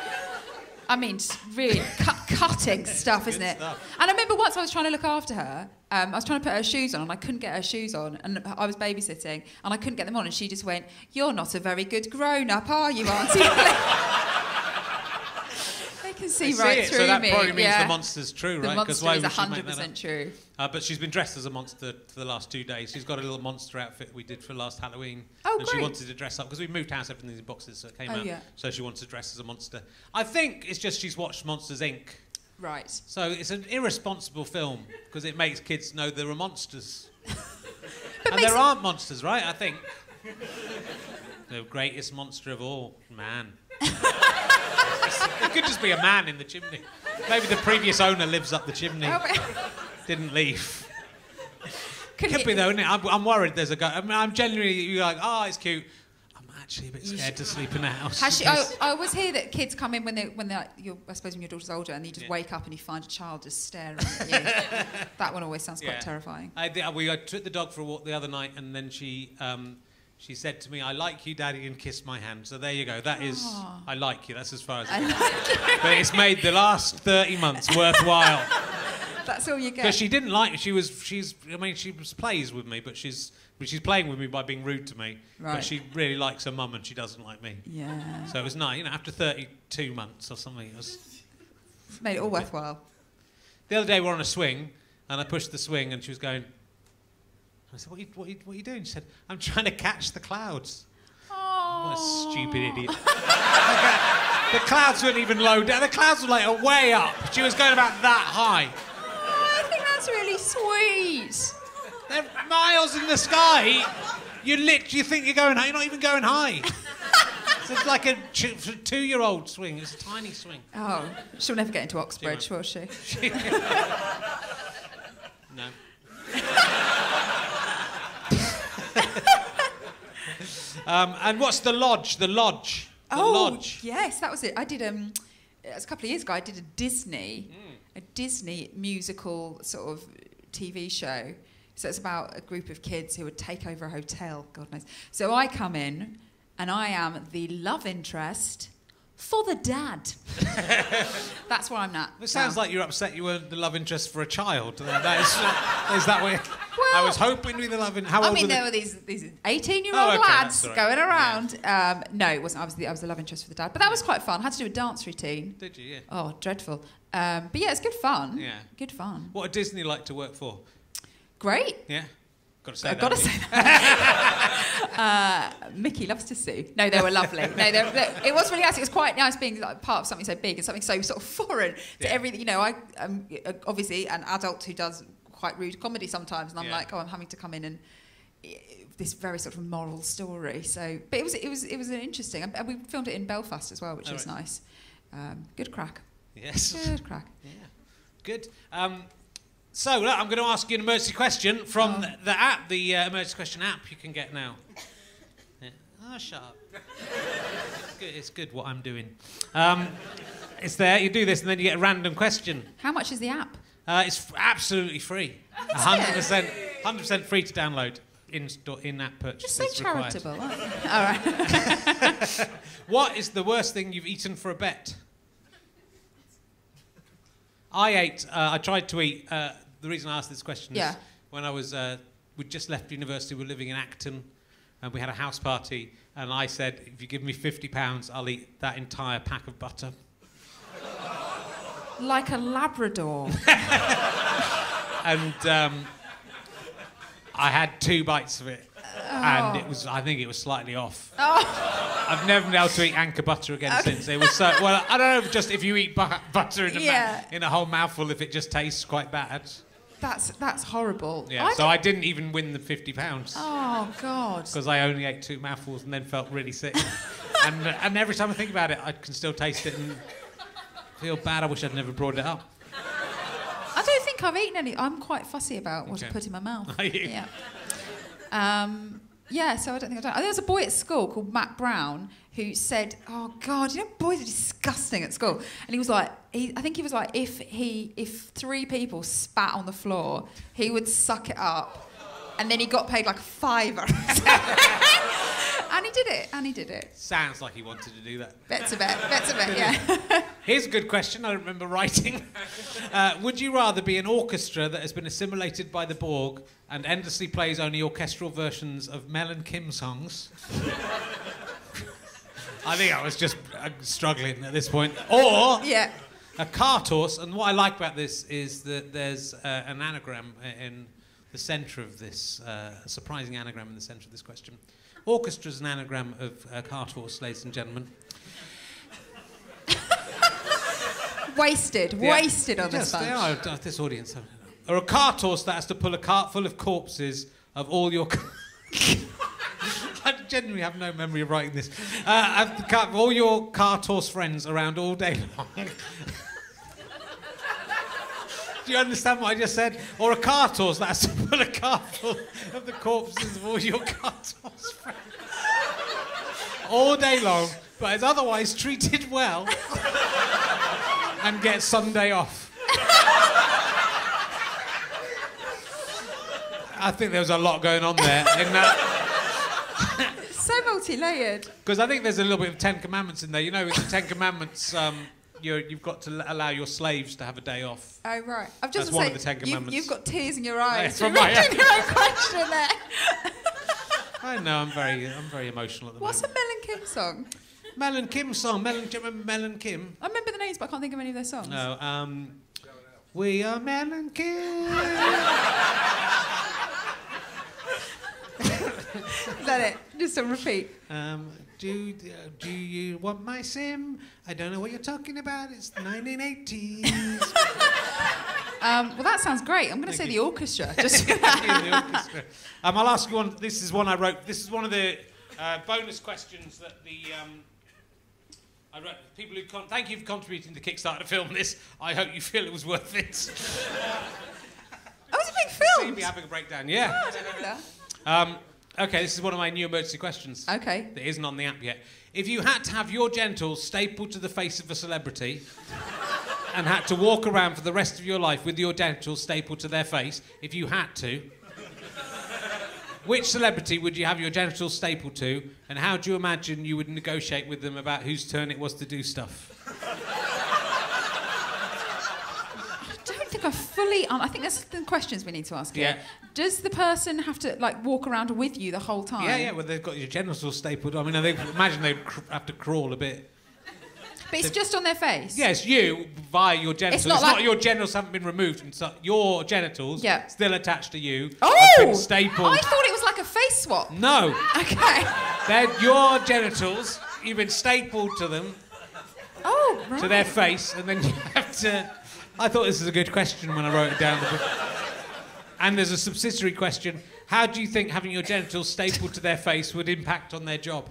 I mean, really cutting stuff, isn't it? Stuff. And I remember once I was trying to look after her. I was trying to put her shoes on, and I couldn't get her shoes on. And I was babysitting, and I couldn't get them on. And she just went, "You're not a very good grown-up, are you, Auntie?" They can see right through me. So that probably means the monster's true, right? The monster is 100% true. But she's been dressed as a monster for the last 2 days. She's got a little monster outfit we did for last Halloween. Oh, and great. She wanted to dress up, because we moved house, everything's in boxes, so it came out. Yeah. So she wanted to dress as a monster. I think it's just she's watched Monsters, Inc. Right. So it's an irresponsible film, because it makes kids know there are monsters. And there aren't monsters, right? I think. The greatest monster of all, man. It could just be a man in the chimney. Maybe the previous owner lives up the chimney. Didn't leave. Could be though, isn't it? I'm worried there's a guy. I mean, I'm genuinely, you're like, it's cute. I'm actually a bit scared to sleep in the house. I always hear that kids come in when they're I suppose when your daughter's older, and you just wake up and you find a child just staring at you. That one always sounds quite terrifying. We took the dog for a walk the other night, and then she She said to me, "I like you, Daddy," and kissed my hand. So there you go. That is, I like you. That's as far as it goes. But it's made the last 30 months worthwhile. That's all you get. Because she didn't like me. She plays with me, but she's playing with me by being rude to me. Right. But she really likes her mum and she doesn't like me. Yeah. So it was nice. After 32 months or something, it was... Made it all worthwhile. The other day we were on a swing, and I pushed the swing, and she was going... I said, what are you doing? She said, "I'm trying to catch the clouds." Oh. What a stupid idiot. The clouds weren't even low down. The clouds were like way up. She was going about that high. Oh, I think that's really sweet. They're miles in the sky. You think you're going high. You're not even going high. It's like a 2-year-old swing. It's a tiny swing. Oh, she'll never get into Oxbridge, will she? No. And what's the lodge? The lodge. The lodge. Yes, that was it. I did it was a couple of years ago. I did a Disney musical sort of TV show. So it's about a group of kids who would take over a hotel. God knows. So I come in, and I am the love interest for the dad. That's where I'm at. It sounds like you're upset you weren't the love interest for a child. Is that way? Well, I was hoping we were the love interest. I mean, there were these 18-year-old lads going around. Yeah. No, it wasn't. I was the love interest for the dad. But that was quite fun. I had to do a dance routine. Did you? Yeah. Oh, dreadful. But yeah, it's good fun. Yeah. Good fun. What would Disney like to work for? Great. Yeah. Got to say I've that. got to say that. Mickey loves to sue. No, they were lovely. No, it was really nice. It was quite nice being like part of something so big and something so sort of foreign to everything. You know, I am obviously an adult who does quite rude comedy sometimes, and I'm like, I'm having to come in and this very sort of moral story. So, but it was an interesting, and we filmed it in Belfast as well, which was nice. Good crack. Yes. Good crack. Yeah. Good. So, look, I'm going to ask you an emergency question from the app, the emergency question app you can get now. Yeah. Oh, shut up. It's good what I'm doing. It's there, you do this and then you get a random question. How much is the app? It's absolutely free. 100% free to download. In-app purchase. You're so charitable, aren't you? All right. What is the worst thing you've eaten for a bet? I tried to eat... the reason I asked this question is when I was... we'd just left university, we were living in Acton, and we had a house party, and I said, if you give me £50, I'll eat that entire pack of butter. Like a Labrador. And I had 2 bites of it, and I think it was slightly off. Oh. I've never been able to eat anchor butter again since. It was so... Well, I don't know just if you eat butter in a whole mouthful, if it just tastes quite bad. That's horrible. Yeah, so I didn't even win the £50. Oh, God. Because I only ate 2 mouthfuls and then felt really sick. and every time I think about it, I can still taste it and feel bad. I wish I'd never brought it up. I don't think I've eaten any. I'm quite fussy about what I put in my mouth. Are you? Yeah. Yeah, so I don't think I've done it. There was a boy at school called Matt Brown who said, oh, God, you know, boys are disgusting at school. And he was like, I think he was like, if 3 people spat on the floor, he would suck it up. And then he got paid like $5. And he did it. Sounds like he wanted to do that. Bets a bet, yeah. Here's a good question I remember writing. Would you rather be an orchestra that has been assimilated by the Borg and endlessly plays only orchestral versions of Mel and Kim songs? I think I was just struggling at this point. Or a Carthorse, and what I like about this is that there's an anagram in the centre of this, a surprising anagram in the centre of this question. Orchestra's an anagram of Carthorse, ladies and gentlemen. Wasted on this bunch. This audience. Or a Carthorse that has to pull a cart full of corpses of all your... I genuinely have no memory of writing this. All your Carthorse friends around all day long. Do you understand what I just said? Or a Carthorse that has to pull a cart full of the corpses of all your Carthorse friends. All day long, but is otherwise treated well and gets Sunday off. I think there was a lot going on there in that. multi-layered. Because I think there's a little bit of Ten Commandments in there. You know, with the Ten Commandments, you've got to allow your slaves to have a day off. Oh, right. I've just That's one of the Ten Commandments. You've got tears in your eyes. Yeah, You're reading your own question there. I know, I'm very emotional at the What's moment. a Mel and Kim song? Mel and Kim song. Mel and Kim. I remember the names, but I can't think of any of their songs. No, we are Mel and Kim. Is that it? Just on repeat. Do you want my sim? I don't know what you're talking about. It's the 1980s. Well, that sounds great. I'm going to say the orchestra. Just for The that. orchestra. I'll ask you one. This is one I wrote. This is one of the bonus questions that I wrote. People who thank you for contributing to Kickstarter to film this. I hope you feel it was worth it. Oh, it's a big See film. me having a breakdown. Yeah. Oh, I didn't know that. Okay, this is one of my new emergency questions. Okay. That isn't on the app yet. If you had to have your genitals stapled to the face of a celebrity and had to walk around for the rest of your life with your genitals stapled to their face, if you had to, which celebrity would you have your genitals stapled to, and how do you imagine you would negotiate with them about whose turn it was to do stuff? I think that's the questions we need to ask here. Yeah. Does the person have to walk around with you the whole time? Yeah, well, they've got your genitals stapled. I mean, imagine they'd have to crawl a bit. But it's just on their face? Yes, you via your genitals. It's not your genitals haven't been removed, and so your genitals still attached to you. Oh! Have been stapled. I thought it was like a face swap. No. Okay. They're your genitals. You've been stapled to them. Oh, right. To their face, and then you have to. I thought this was a good question when I wrote it down. And there's a subsidiary question. How do you think having your genitals stapled to their face would impact on their job?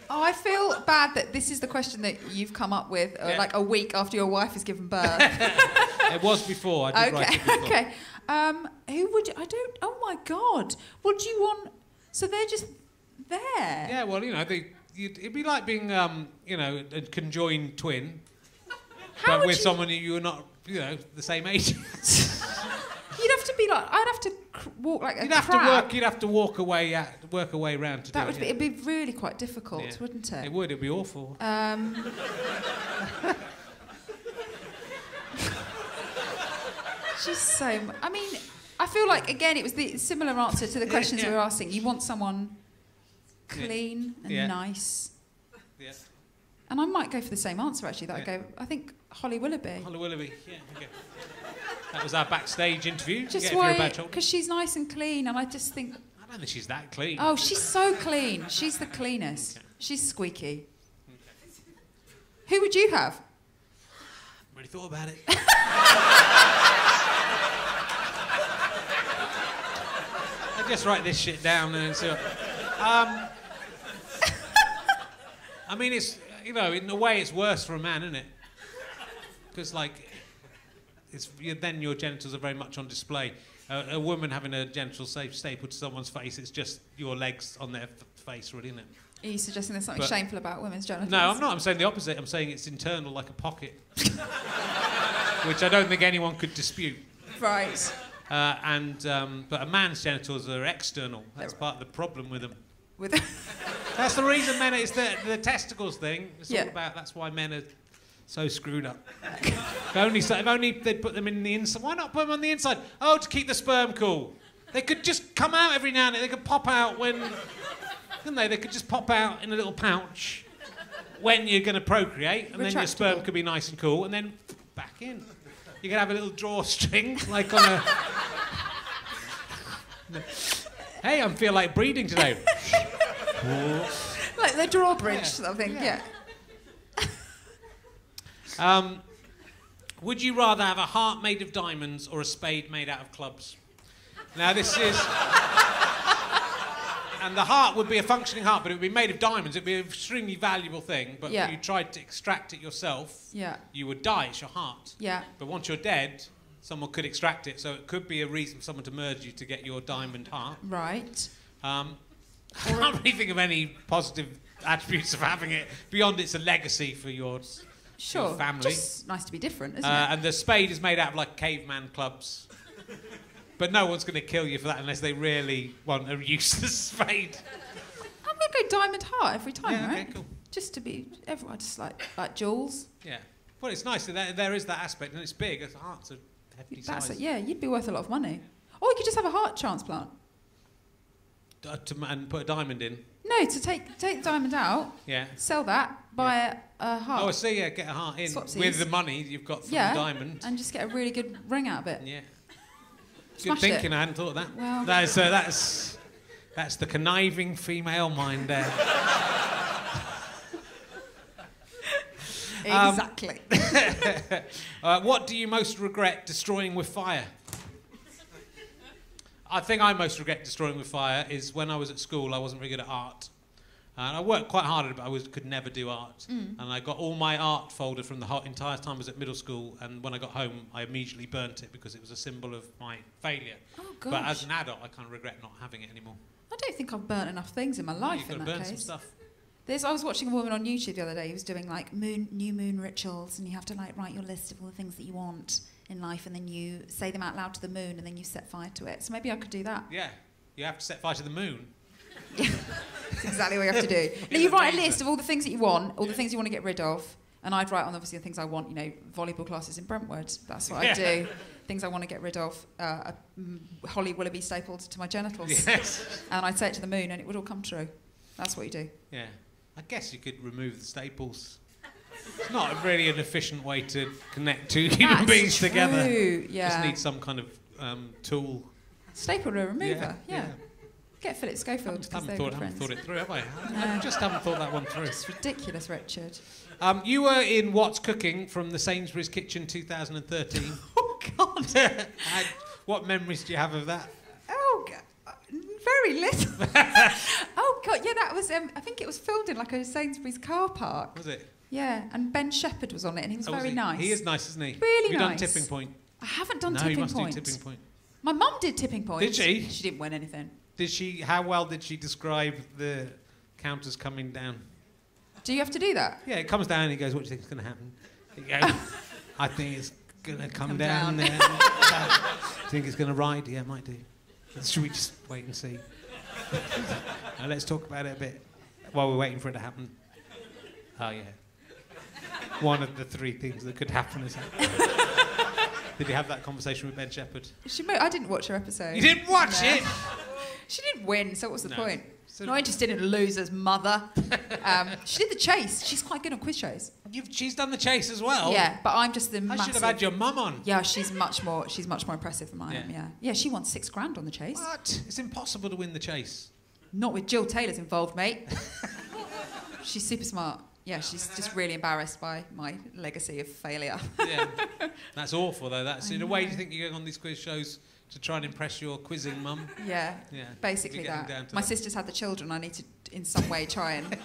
Oh, I feel bad that this is the question that you've come up with like a week after your wife has given birth. It was before. I did write it before. Okay. Who would you... Oh, my God. What do you want... So they're just there. Yeah, well, you know, it'd be like being, you know, a conjoined twin. But with someone you're not, you know, the same age. You'd have to be like... I'd have to walk like you'd a have crab. to work. You'd have to work a way round to that do would it. be... It'd be really quite difficult, wouldn't it? It would. It'd be awful. Just so... I mean, I feel like, again, it was the similar answer to the questions we were asking. You want someone clean and nice. Yeah. And I might go for the same answer, actually. I think Holly Willoughby. Holly Willoughby, yeah. Okay. That was our backstage interview. Just why? Because she's nice and clean, and I just think... I don't think she's that clean. Oh, she's so clean. She's the cleanest. Okay. She's squeaky. Okay. Who would you have? I've already thought about it. I just write this shit down and see what... I mean, it's, you know, in a way it's worse for a man, isn't it? Because, like, then your genitals are very much on display. A woman having a genital stapled to someone's face, it's just your legs on their face, really, isn't it? Are you suggesting there's something shameful about women's genitals? No, I'm not. I'm saying the opposite. I'm saying it's internal, like a pocket. Which I don't think anyone could dispute. Right. But a man's genitals are external. That's part of the problem with them. That's the reason men... It's the testicles thing. It's all about... That's why men are so screwed up. If only they'd put them in the inside. Why not put them on the inside? Oh, to keep the sperm cool. They could just come out every now and then. They could pop out when... Couldn't they? They could just pop out in a little pouch when you're going to procreate, and then your sperm could be nice and cool, and then back in. You could have a little drawstring, like on a... Hey, I feel like breeding today. Like the drawbridge sort of thing, yeah. Would you rather have a heart made of diamonds or a spade made out of clubs? Now, this is... And the heart would be a functioning heart, but it would be made of diamonds. It would be an extremely valuable thing, but if you tried to extract it yourself, you would die. It's your heart. Yeah. But once you're dead, someone could extract it, so it could be a reason for someone to murder you to get your diamond heart. Right. I can't really think of any positive attributes of having it, beyond it's a legacy for your family. Just nice to be different, isn't it? And the spade is made out of, like, caveman clubs. But no one's going to kill you for that unless they really want a useless spade. I'm going to go diamond heart every time, Yeah, right? okay, cool. Just to be, everyone just like jewels. Yeah. Well, it's nice that there is that aspect, and it's big. The heart's a hefty size. Yeah, you'd be worth a lot of money. Or you could just have a heart transplant. And put a diamond in. No, to take the diamond out, Yeah. sell that, buy a heart. Oh, I see. Yeah, get a heart in Swapsies. with the money you've got from the diamond. And just get a really good ring out of it. Yeah. Smash Good thinking. it. I hadn't thought of that. Well, That's the conniving female mind there. Exactly. What do you most regret destroying with fire? I think I most regret destroying with fire is when I was at school, I wasn't very good at art. And I worked quite hard at it, but I could never do art. And I got all my art folder from the entire time I was at middle school, and when I got home, I immediately burnt it because it was a symbol of my failure. Oh, gosh. But as an adult, I kind of regret not having it anymore. I don't think I've burnt enough things in my life You've in got to that burn some case. stuff. I was watching a woman on YouTube the other day who was doing like new moon rituals, and you have to like write your list of all the things that you want in life, and then you say them out loud to the moon, and then you set fire to it. So maybe I could do that. Yeah, you have to set fire to the moon. That's exactly what you have to do. Now you write a list of all the things that you want, all the things you want to get rid of, and I'd write on obviously the things I want. You know, volleyball classes in Brentwood. That's what I do. Things I want to get rid of. Holly Willoughby stapled to my genitals. Yes. And I'd say it to the moon, and it would all come true. That's what you do. Yeah. I guess you could remove the staples. It's not really an efficient way to connect two human beings together. Yeah. Just need some kind of tool. Staple remover. Yeah. Get Philip Schofield because they're good friends. Haven't thought it through, have I? I just haven't thought that one through. It's ridiculous, Richard. You were in What's Cooking from the Sainsbury's Kitchen 2013. Oh, God. What memories do you have of that? Oh, God. Very little. Oh, God. Yeah, that was, I think it was filmed in like a Sainsbury's car park. Was it? Yeah, and Ben Shepherd was on it, and he was very nice. He is nice, isn't he? Really Have you nice. done Tipping Point? I haven't done No, Tipping you must Point. do Tipping Point. My mum did Tipping Point. Did she? She didn't win anything. Did she? How well did she describe the counters coming down? Do you have to do that? Yeah, it comes down and he goes, what do you think is going to happen? You go, I think it's going to come down there. Do you think it's going to ride? Yeah, it might do. Should we just wait and see? Let's talk about it a bit while we're waiting for it to happen. Oh, yeah. One of the three things that could happen is that. Did you have that conversation with Ben Shepherd? I didn't watch her episode. You didn't watch it? She didn't win, so what's the point? So Not interested in loser's mother. She did The Chase. She's quite good on quiz shows. She's done The Chase as well? Yeah, but I'm just the I massive... should have had your mum on. Yeah, she's much more impressive than I am, yeah. Yeah, she won $6,000 on The Chase. What? It's impossible to win The Chase. Not with Jill Taylor's involved, mate. She's super smart. Yeah, she's just really embarrassed by my legacy of failure. Yeah, that's awful though. That's in a way. Do you think you're going on these quiz shows to try and impress your quizzing mum? Yeah, basically that. My sister's had the children. I need to, in some way, try and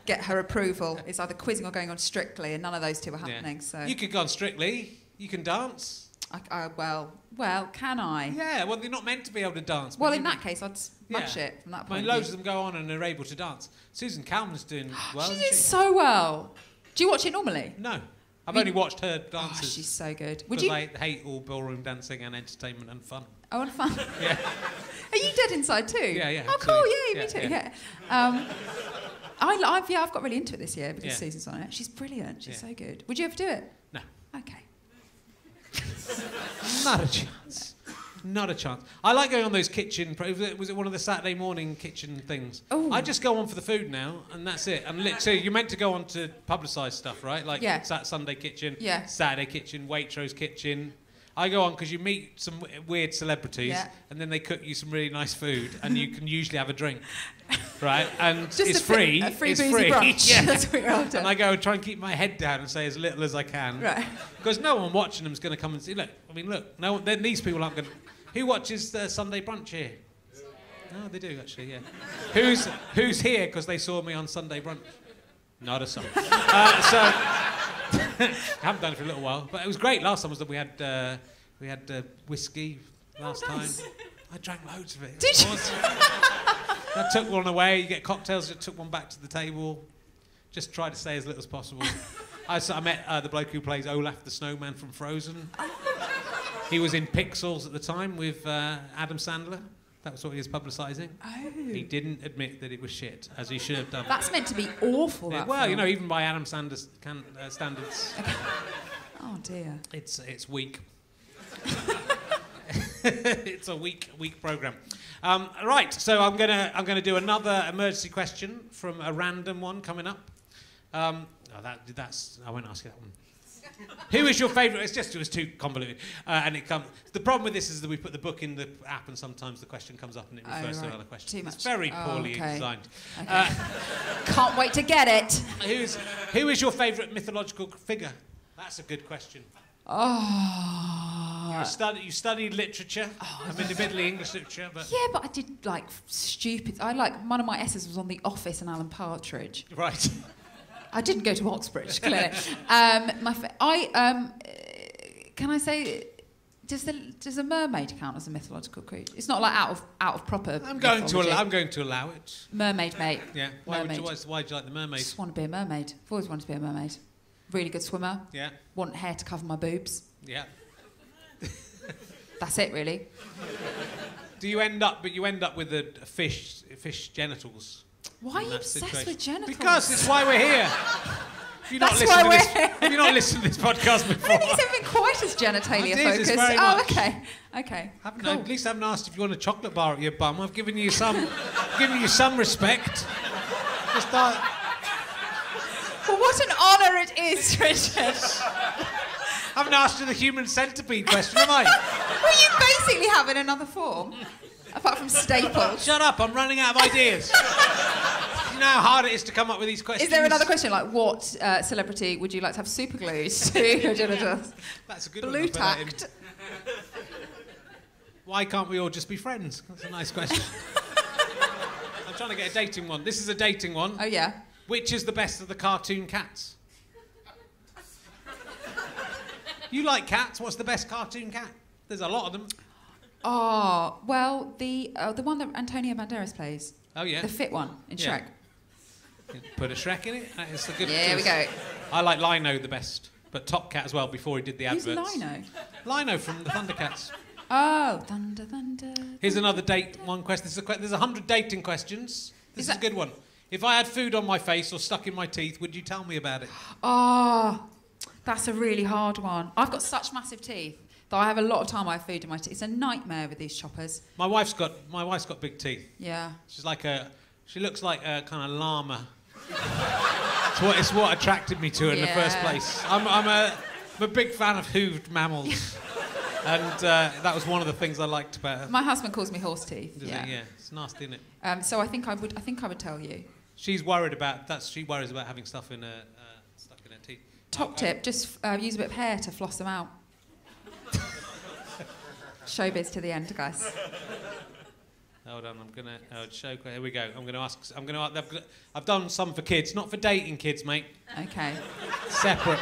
get her approval. It's either quizzing or going on Strictly, and none of those two are happening. Yeah. So you could go on Strictly. You can dance. Well, can I? Yeah. Well, they're not meant to be able to dance. Well, in that case, I'd smash it from that point. I mean, loads of them go on and are able to dance. Susan Calman's doing well. She did so well. Do you watch it normally? No. I've only watched her dances. Oh, she's so good. Because I hate all ballroom dancing and entertainment and fun. Oh, and fun. Yeah. Are you dead inside too? Yeah. Oh, cool. Yeah, me too. Yeah. I've got really into it this year because Susan's on it. She's brilliant. She's so good. Would you ever do it? No. Okay. Not a chance. Not a chance. I like going on those kitchen... Was it one of the Saturday morning kitchen things? Ooh. I just go on for the food now, and that's it. And so you're meant to go on to publicise stuff, right? Like Sunday kitchen, Saturday kitchen, Waitrose kitchen. I go on because you meet some weird celebrities, and then they cook you some really nice food, and you can usually have a drink, right? And it's free. A free it's boozy free. brunch. Yeah. That's what you're after. And I go and try and keep my head down and say as little as I can. Right. Because no one watching them is going to come and see. Look, then these people aren't going to... Who watches the Sunday brunch here? No, they do, actually, yeah. Who's here because they saw me on Sunday brunch? Not a soul. I haven't done it for a little while, but it was great. Last time was that we had whiskey last time. I drank loads of it. Did you? I took one away. You get cocktails. I took one back to the table. Just try to stay as little as possible. I met the bloke who plays Olaf the Snowman from Frozen. He was in Pixels at the time with Adam Sandler. That was what he was publicising. Oh. He didn't admit that it was shit, as he should have done. That's meant to be awful. Yeah, That well, film. you know, even by Adam Sandler's standards, Oh dear. it's weak. It's a weak programme. Right, so I'm gonna do another emergency question from a random one coming up. That's I won't ask you that one. Who is your favourite? It was too convoluted, and it comes. The problem with this is that we put the book in the app, and sometimes the question comes up and it refers to another question. Too much. It's very poorly designed. Okay. Can't wait to get it. Who is your favourite mythological figure? That's a good question. Oh. You studied literature. Admittedly English literature, but Yeah, but I did like stupid. One of my essays was on The Office and Alan Partridge. right. I didn't go to Oxbridge, clearly. Can I say, does a mermaid count as a mythological creature? It's not like out of proper. I'm going mythology. to allow it. Mermaid, mate. Yeah. Why do you like the mermaid? I just want to be a mermaid. I've always wanted to be a mermaid. Really good swimmer. Yeah. Want hair to cover my boobs. Yeah. That's it, really. You end up with the fish genitals. Why are you obsessed with genitals? Because it's why we're here. Have you not listened to this podcast before? I don't think it's ever been quite as genitalia focused. It's very much. Okay. Cool. At least I haven't asked if you want a chocolate bar at your bum. I've given you some respect. Just Well, what an honour it is, Richard. I haven't asked you the human centipede question, have I? Well, you basically have in another form, apart from staples. Shut up! I'm running out of ideas. You know how hard it is to come up with these questions. Is there another question, like what celebrity would you like to have super glued to your genitals? That's a good Blue one. tacked. Why can't we all just be friends? That's a nice question. I'm trying to get a dating one. This is a dating one. Oh, yeah. Which is the best of the cartoon cats? You like cats? What's the best cartoon cat? There's a lot of them. Oh, well, the one that Antonio Banderas plays. Oh, yeah. The fit one in Shrek. Put a Shrek in it. It's a good There we go. I like Lino the best, but Top Cat as well before he did the adverts. Who's Lino? Lino from the Thundercats. Oh, thunder. Here's another one question. There's 100 dating questions. This is a good one. If I had food on my face or stuck in my teeth, would you tell me about it? Oh, that's a really hard one. I've got such massive teeth that I have a lot of time I have food in my teeth. It's a nightmare with these choppers. My wife's got big teeth. Yeah. She looks like a kind of llama. It's what attracted me to her in the first place. I'm a big fan of hooved mammals. And that was one of the things I liked about her. My husband calls me horse teeth. Does yeah. it? Yeah, it's nasty, isn't it? So I think I would tell you. She worries about having stuff stuck in her teeth. Top tip: just use a bit of hair to floss them out. Showbiz to the end, guys. Hold on, here we go. I've done some for kids, not for dating kids, mate. Okay. Separate.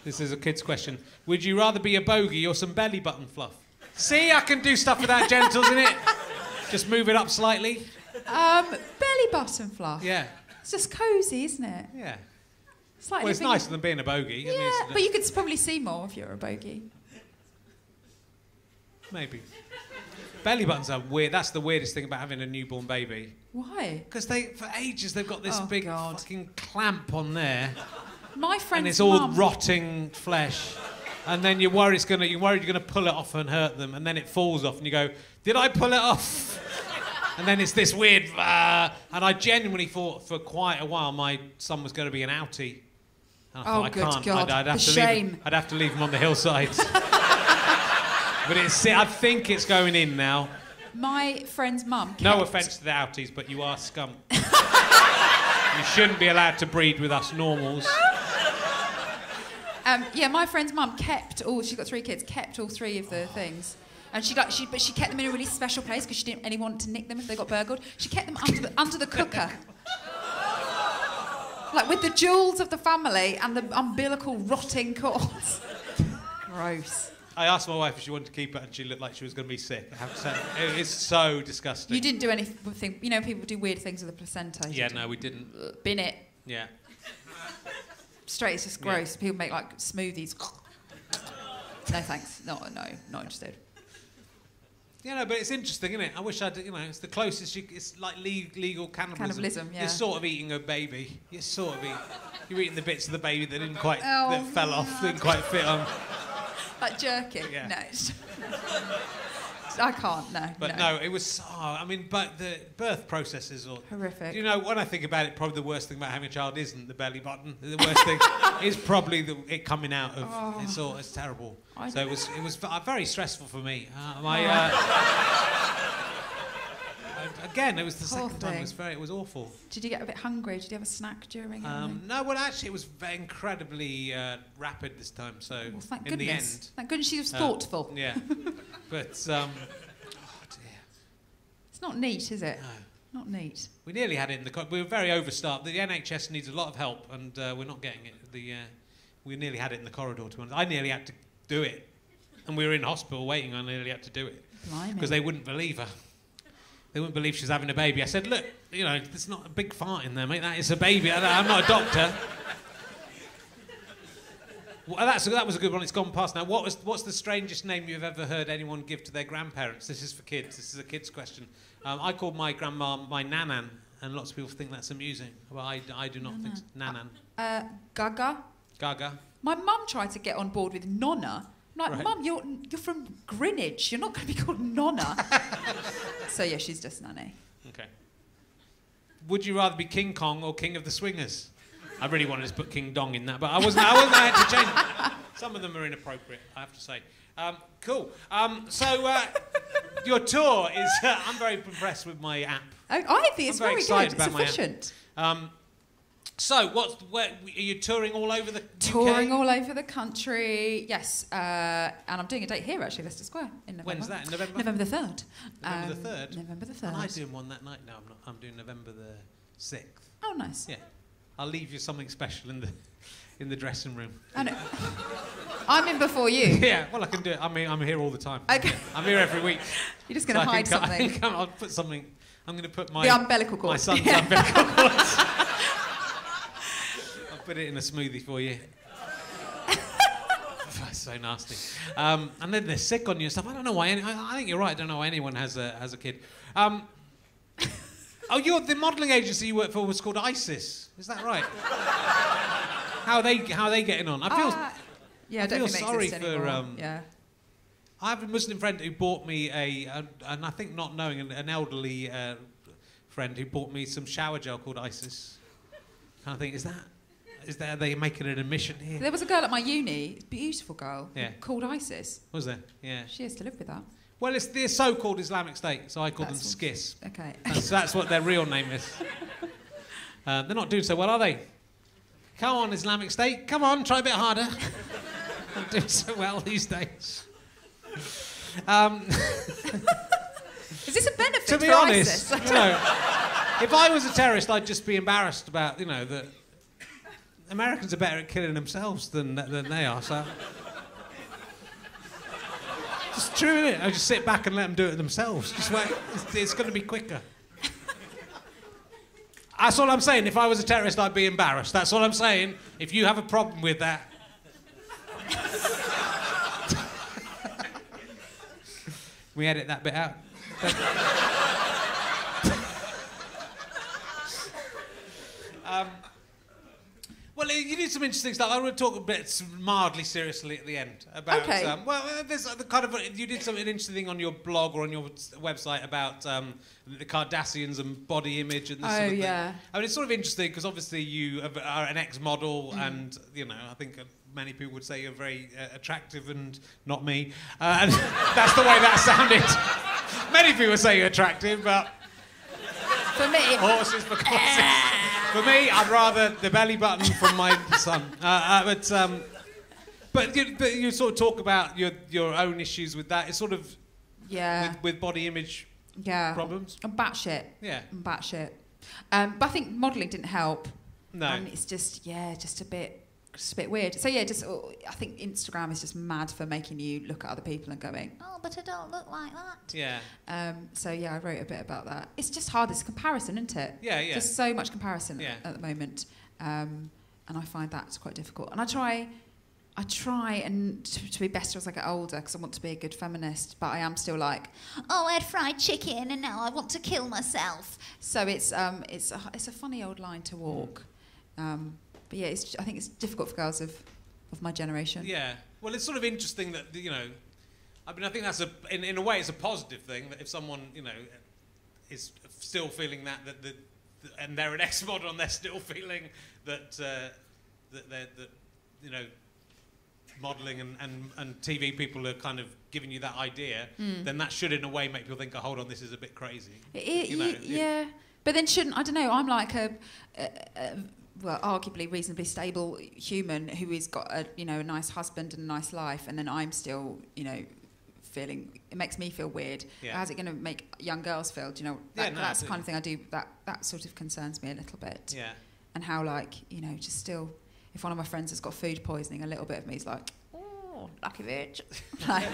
This is a kid's question. Would you rather be a bogey or some belly button fluff? See, I can do stuff without genitals in it. Just move it up slightly. Belly button fluff. Yeah. It's just cosy, isn't it? Yeah. Like it's nicer than being a bogey. Yeah, but you could probably see more if you're a bogey. Maybe. Belly buttons are weird. That's the weirdest thing about having a newborn baby. Why? Because for ages they've got this big fucking clamp on there. My friend's and it's all mum... rotting flesh. And then you're worried you're gonna pull it off and hurt them, and then it falls off, and you go, "Did I pull it off?" And then it's this weird. And I genuinely thought for quite a while my son was going to be an outie. And I thought, good I can't. God, I'd have the to shame. leave. I'd have to leave him on the hillside. But I think it's going in now. My friend's mum. No offence to the outies, but you are scum. You shouldn't be allowed to breed with us normals. My friend's mum she's got 3 kids, kept all 3 of the things. And she kept them in a really special place because she didn't anyone to nick them if they got burgled. She kept them under the cooker. Like with the jewels of the family and the umbilical rotting cords. Gross. I asked my wife if she wanted to keep it and she looked like she was going to be sick. I have to say, it is so disgusting. You didn't do anything, people do weird things with the placenta. Yeah, no, we didn't. Bin it. Yeah. Straight, it's just gross. Yeah. People make like smoothies. No, thanks. No, not interested. You know, but it's interesting, isn't it? I wish I'd, you know, it's the closest it's like legal cannibalism. Cannibalism, yeah. You're sort of eating a baby. You're eating the bits of the baby that that fell off, didn't quite fit on. Like jerky? Yeah. No. I can't, no. But no, it was, but the birth processes are... Horrific. You know, when I think about it, probably the worst thing about having a child isn't the belly button. The worst thing is probably it coming out of... It's terrible. So it was very stressful for me. Again, it was the second time. It was awful. Did you get a bit hungry? Did you have a snack during it? No, well, actually, it was incredibly rapid this time. So thank in goodness. the end, Thank goodness she was thoughtful. Yeah, but oh dear, it's not neat, is it? No, not neat. We nearly had it in the. We were very overstaffed. The NHS needs a lot of help, and we're not getting it. We nearly had it in the corridor. To be honest, I nearly had to do it, and we were in hospital waiting. I nearly had to do it because they wouldn't believe her. They wouldn't believe she was having a baby. I said, look, you know, there's not a big fart in there, mate. That is a baby. I'm not a doctor. Well, that was a good one. It's gone past now. What's the strangest name you've ever heard anyone give to their grandparents? This is for kids. This is a kid's question. I called my grandma my nanan, and lots of people think that's amusing. Well, I do not think so. Nanan. Gaga. Gaga. My mum tried to get on board with Nonna. I'm like, Right. Mum, you're from Greenwich. You're not going to be called Nonna. So, yeah, she's just Nanny. Okay. Would you rather be King Kong or King of the Swingers? I really wanted to put King Dong in that, but I wasn't. I had to change it. Some of them are inappropriate, I have to say. Cool. So, your tour is... I'm very impressed with my app. I think it's very very excited good. It's about efficient. So, are you touring all over the Touring UK? all over the country, yes. And I'm doing a date here, actually, Leicester Square, in November. When's that? In November? November the 3rd. November the 3rd? November the 3rd. And I'm doing one that night. No, I'm not. I'm doing November the 6th. Oh, nice. Yeah. I'll leave you something special in the dressing room. I know. I'm in before you. Yeah, well, I can do it. I'm here all the time. Okay. I'm here every week. You're just going to hide something. I'll put something... I'm going to put my... The umbilical cord. My son's umbilical cord. I'll put it in a smoothie for you. That's so nasty. And then they're sick on you and stuff. I don't know why... I think you're right. I don't know why anyone has a kid. The modelling agency you work for was called ISIS. Is that right? How are they getting on? I feel sorry for... yeah. I have a Muslim friend who bought me and I think not knowing, an elderly friend who bought me some shower gel called ISIS. And I think, are they making an admission here? There was a girl at my uni, a beautiful girl, called Isis. Was there? Yeah. She has to live with that. Well, it's the so-called Islamic State, so I call them SCIS. Okay. That's what their real name is. They're not doing so well, are they? Come on, Islamic State. Come on, try a bit harder. Not doing so well these days. Is this a benefit to be for honest, ISIS? you know, if I was a terrorist, I'd just be embarrassed about, you know, that Americans are better at killing themselves than they are. So it's true, isn't it? I just sit back and let them do it themselves. Just wait. It's going to be quicker. That's all I'm saying. If I was a terrorist, I'd be embarrassed. That's all I'm saying. If you have a problem with that. We edit that bit out. Well, you did some interesting stuff. I want to talk a bit mildly seriously at the end about. Okay. There's the kind of you did something interesting thing on your blog or on your website about the Kardashians and body image and this sort of thing. Yeah. I mean, it's sort of interesting because obviously you are an ex-model, and you know, I think many people would say you're very attractive, and not me. And that's the way that sounded. Many people say you're attractive, but For me, horses for courses. For me, I'd rather the belly button from my son. But you sort of talk about your own issues with that. It's sort of with body image problems. I'm batshit. Yeah. I'm batshit. But I think modelling didn't help. No. And it's just a bit weird. So yeah, I think Instagram is just mad for making you look at other people and going, oh, but I don't look like that. Yeah. So yeah, I wrote a bit about that. It's just hard. It's comparison, isn't it? Yeah, yeah. Just so much comparison at the moment, and I find that's quite difficult. And I try I try and to be better as I get older because I want to be a good feminist, but I am still like, oh, I had fried chicken and now I want to kill myself. So it's a funny old line to walk. But yeah, I think it's difficult for girls of my generation. Yeah. Well, it's sort of interesting that, you know, I mean, I think that's in a way it's a positive thing that if someone, you know, is still feeling that and they're an ex-model and they're still feeling that you know, modelling and TV people are kind of giving you that idea, then that should in a way make people think, oh, hold on, this is a bit crazy. Yeah. But then I don't know, I'm like well, arguably reasonably stable human who has got a nice husband and a nice life, and then I'm still, you know, feeling, it makes me feel weird. Yeah. How's it going to make young girls feel? Do you know, that's the kind of thing I do, that sort of concerns me a little bit. Yeah. And how, like, you know, just still, if one of my friends has got food poisoning, a little bit of me is like, oh, lucky bitch. Like,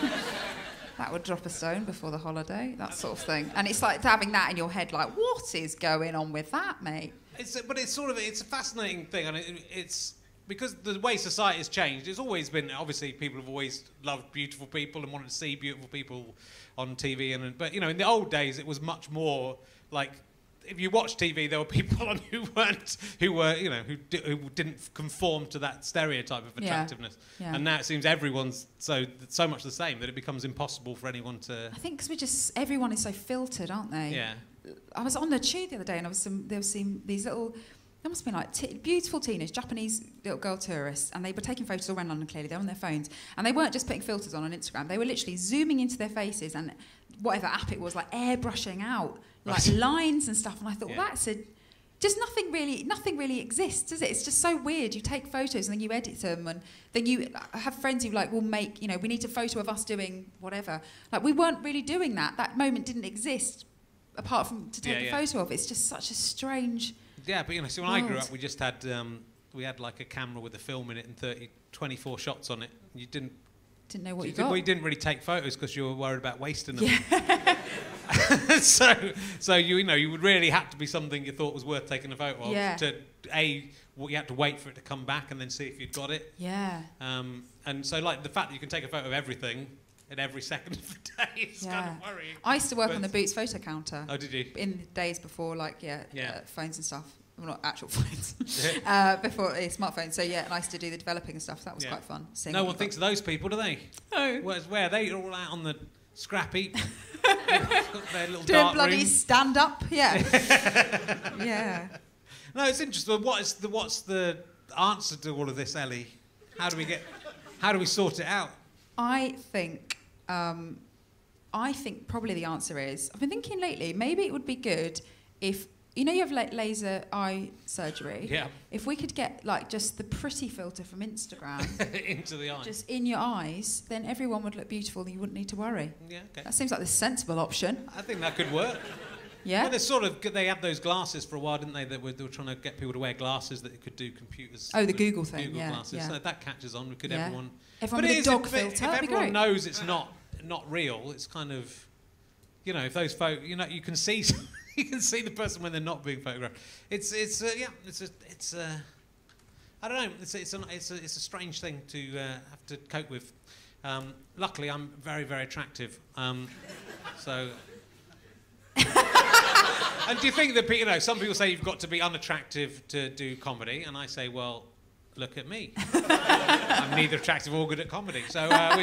that would drop a stone before the holiday, that sort of thing. And it's like having that in your head, like, what is going on with that, mate? But it's a fascinating thing, and it's because the way society has changed. It's always been, obviously, people have always loved beautiful people and wanted to see beautiful people on TV. But you know, in the old days, it was much more like, if you watch TV, there were people on who didn't conform to that stereotype of attractiveness. Yeah. And now it seems everyone's so much the same that it becomes impossible for anyone to. I think because everyone is so filtered, aren't they? Yeah. I was on the tube the other day, and there was these little. There must have been like beautiful teenage Japanese little girl tourists, and they were taking photos all around London. Clearly, they're on their phones, and they weren't just putting filters on Instagram. They were literally zooming into their faces and whatever app it was, like airbrushing out like lines and stuff. And I thought, well, just nothing really exists, does it? It's just so weird. You take photos and then you edit them, and then you have friends who like will make, you know, we need a photo of us doing whatever. Like, we weren't really doing that. That moment didn't exist apart from to take a photo of. It's just such a strange. Yeah, but you know, so when I grew up, we just had we had like a camera with a film in it and 24 shots on it. You didn't know what you got. We didn't really take photos because you were worried about wasting them. Yeah. so you would really have to be something you thought was worth taking a photo of. Yeah. You had to wait for it to come back and then see if you'd got it. Yeah. And so like the fact that you can take a photo of everything at every second of the day is kind of worrying. I used to work on the Boots photo counter. Oh, did you? In the days before, like, phones and stuff. Well, not actual phones. Before smartphones. So, yeah, and I used to do the developing and stuff. That was quite fun. No one thinks of those people, do they? No. Where they all out on the scrap heap. Got their little doing bloody stand-up. Yeah. Yeah. No, it's interesting. What's the answer to all of this, Ellie? How do we sort it out? I think probably the answer is, I've been thinking lately, maybe it would be good if, you know, you have laser eye surgery. Yeah. If we could get like just the pretty filter from Instagram into the eye, just in your eyes, then everyone would look beautiful and you wouldn't need to worry. Yeah, okay. That seems like the sensible option. I think that could work. Yeah. Well, they had those glasses for a while, didn't they? They were trying to get people to wear glasses that could do computers. Oh, the Google thing. Google glasses. Yeah. So that catches on. Everyone But with a dog filter. If everyone knows it's not real, it's kind of, you know, if those you know, you can see. You can see the person when they're not being photographed. I don't know. It's a strange thing to have to cope with. Luckily, I'm very, very attractive. So. And do you think that, you know, some people say you've got to be unattractive to do comedy, and I say, well, look at me. I'm neither attractive or good at comedy. So, have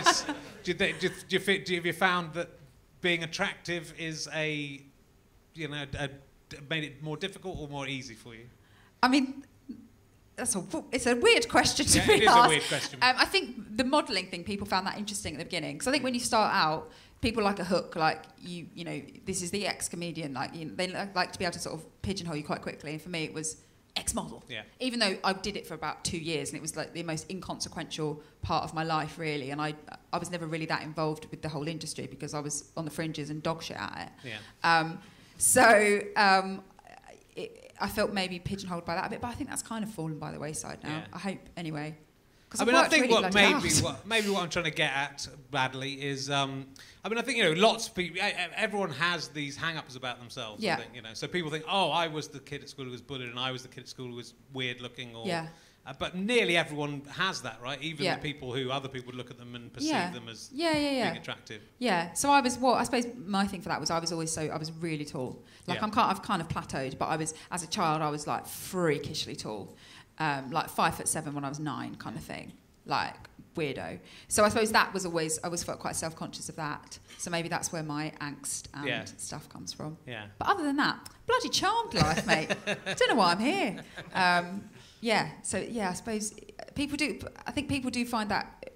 you found that being attractive is made it more difficult or more easy for you? I mean, it's a weird question to be asked. It is a weird question. I think the modelling thing, people found that interesting at the beginning. Because I think when you start out, people like a hook, like, you know, this is the ex-comedian. Like, you know, they like to be able to sort of pigeonhole you quite quickly. And for me, it was ex-model. Yeah. Even though I did it for about 2 years, and it was like the most inconsequential part of my life, really. And I was never really that involved with the whole industry because I was on the fringes and dog shit at it. Yeah. I felt maybe pigeonholed by that a bit, but I think that's kind of fallen by the wayside now. Yeah. I hope, anyway. I mean, I think maybe what I'm trying to get at badly is, I mean, I think, you know, lots of people, everyone has these hang-ups about themselves. Yeah. I think, you know, so people think, oh, I was the kid at school who was bullied, and I was the kid at school who was weird looking, or But nearly everyone has that, right? Even the people who other people would look at them and perceive them as being attractive. Yeah. So I suppose my thing for that was I was really tall. Like I've kind of plateaued, but as a child I was like freakishly tall, like 5'7" when I was 9, kind of thing, like weirdo. So I suppose that was I always felt quite self-conscious of that. So maybe that's where my angst and stuff comes from. Yeah. But other than that, bloody charmed life, mate. Don't know why I'm here. I suppose people do. I think people do find that.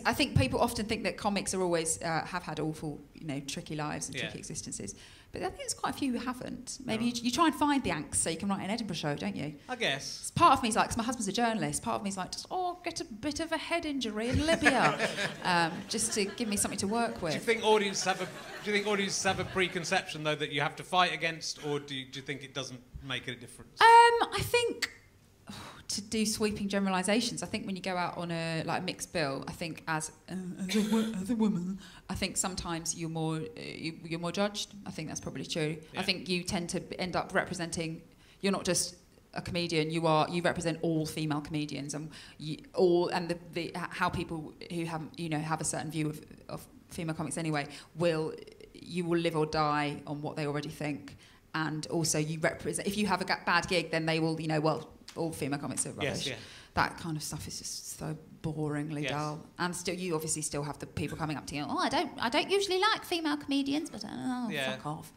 I think people often think that comics are always have had awful, tricky lives and tricky existences. But I think there's quite a few who haven't. Maybe you try and find the angst so you can write an Edinburgh show, don't you? I guess. Part of me's like, because my husband's a journalist, part of me's like, get a bit of a head injury in Libya, just to give me something to work with. Do you think audiences have a preconception, though, that you have to fight against, or do you think it doesn't make a difference? I think... to do sweeping generalisations, I think when you go out on a mixed bill, I think as a woman, I think sometimes you're more judged. I think that's probably true. Yeah. I think you tend to end up representing. You're not just a comedian. You represent all female comedians and how people who have a certain view of female comics anyway you will live or die on what they already think, and also you represent. If you have a bad gig, then they will all female comics are rubbish. Yes, yeah. That kind of stuff is just so boringly dull. And still, you obviously still have the people coming up to you. I don't usually like female comedians, but fuck off.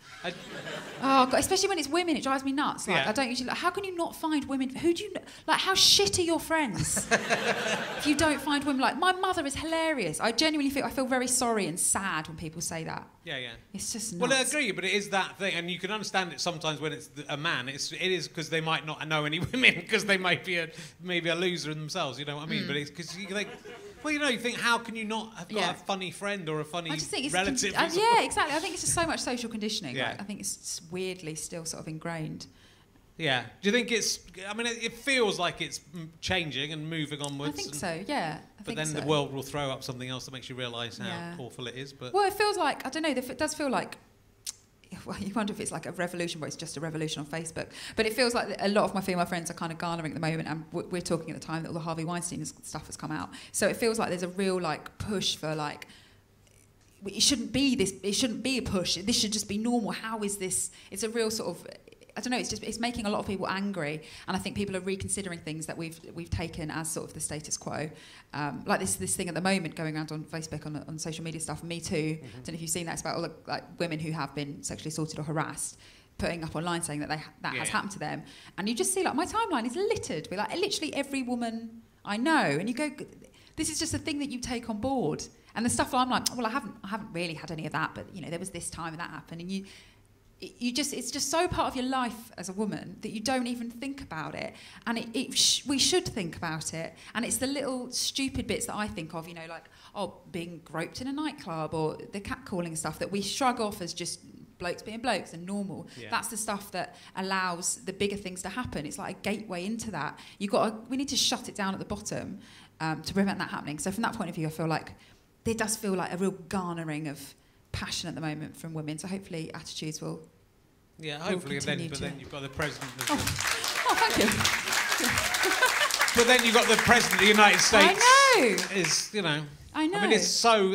God, especially when it's women, it drives me nuts. I don't usually. How can you not find women? Who do you how shit are your friends? If you don't find women, my mother is hilarious. I genuinely feel very sorry and sad when people say that. Yeah. It's just nuts. Well, I agree, but it is that thing, and you can understand it sometimes when it's a man. It is because they might not know any women because they might be maybe a loser in themselves. You know what I mean? But it's because you think. Well, you think, how can you not have got a funny friend or a funny relative? Yeah, exactly. I think it's just so much social conditioning. Yeah. I think it's weirdly still sort of ingrained. Yeah. Do you think it's... I mean, it feels like it's changing and moving onwards. I think so, yeah. But then the world will throw up something else that makes you realise how awful it is. But well, it feels like... I don't know. It does feel like... Well, you wonder if it's like a revolution, but it's just a revolution on Facebook. But it feels like a lot of my female friends are kind of garnering at the moment, and we're talking at the time that all the Harvey Weinstein stuff has come out. So it feels like there's a real push for it shouldn't be this. It shouldn't be a push. This should just be normal. How is this? It's a real sort of. I don't know. It's making a lot of people angry, and I think people are reconsidering things that we've taken as sort of the status quo. Like this thing at the moment going around on Facebook on social media stuff. Me Too. Mm-hmm. I don't know if you've seen that. It's about all the women who have been sexually assaulted or harassed, putting up online saying that has happened to them, and you just see my timeline is littered with literally every woman I know, and you go, this is just a thing that you take on board, and the stuff I'm like, well, I haven't really had any of that, but there was this time and that happened, and it's just so part of your life as a woman that you don't even think about it, and we should think about it, and it's the little stupid bits that I think of, being groped in a nightclub or the catcalling and stuff that we shrug off as just blokes being blokes and normal. Yeah. That's the stuff that allows the bigger things to happen. It's like a gateway into that. We need to shut it down at the bottom to prevent that happening. So from that point of view, I feel like there does feel like a real garnering of passion at the moment from women, so hopefully attitudes will hopefully, then you've got the president of thank you. But then you've got the president of the United States. I know. I mean,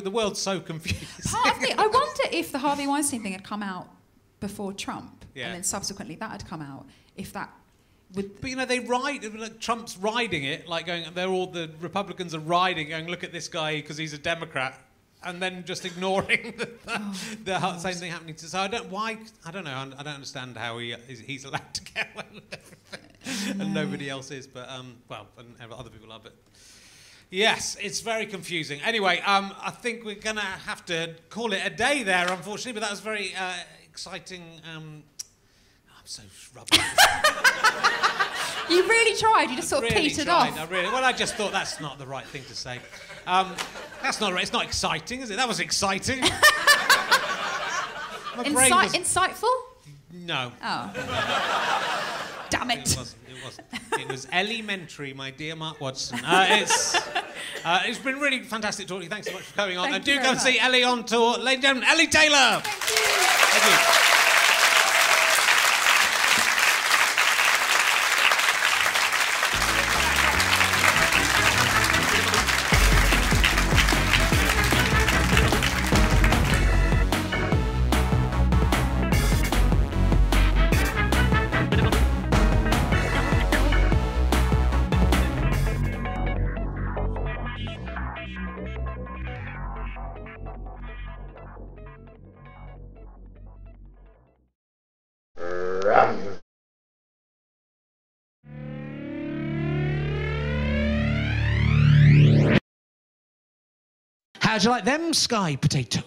the world's so confused. Part of me, I wonder if the Harvey Weinstein thing had come out before Trump, and then subsequently that had come out, if that would... But, they ride... Trump's riding it, the Republicans are riding, going, look at this guy because he's a Democrat, and then just ignoring the same thing happening to... So I don't know. I don't understand how he's allowed to get away with everything, and nobody else is, but... and other people are, but... Yes, it's very confusing. Anyway, I think we're going to have to call it a day there, unfortunately, but that was very exciting. I'm so rubbish. You really tried. You just sort of petered off. I just thought that's not the right thing to say. That's not right. It's not exciting, is it? That was exciting. Insightful? No. Oh. Damn it. It wasn't. It was elementary, my dear Mark Watson. It's been really fantastic talking to you. Thanks so much for coming on. And do go and see Ellie on tour. Ladies and gentlemen, Ellie Taylor. Thank you. How'd you like them sky potatoes?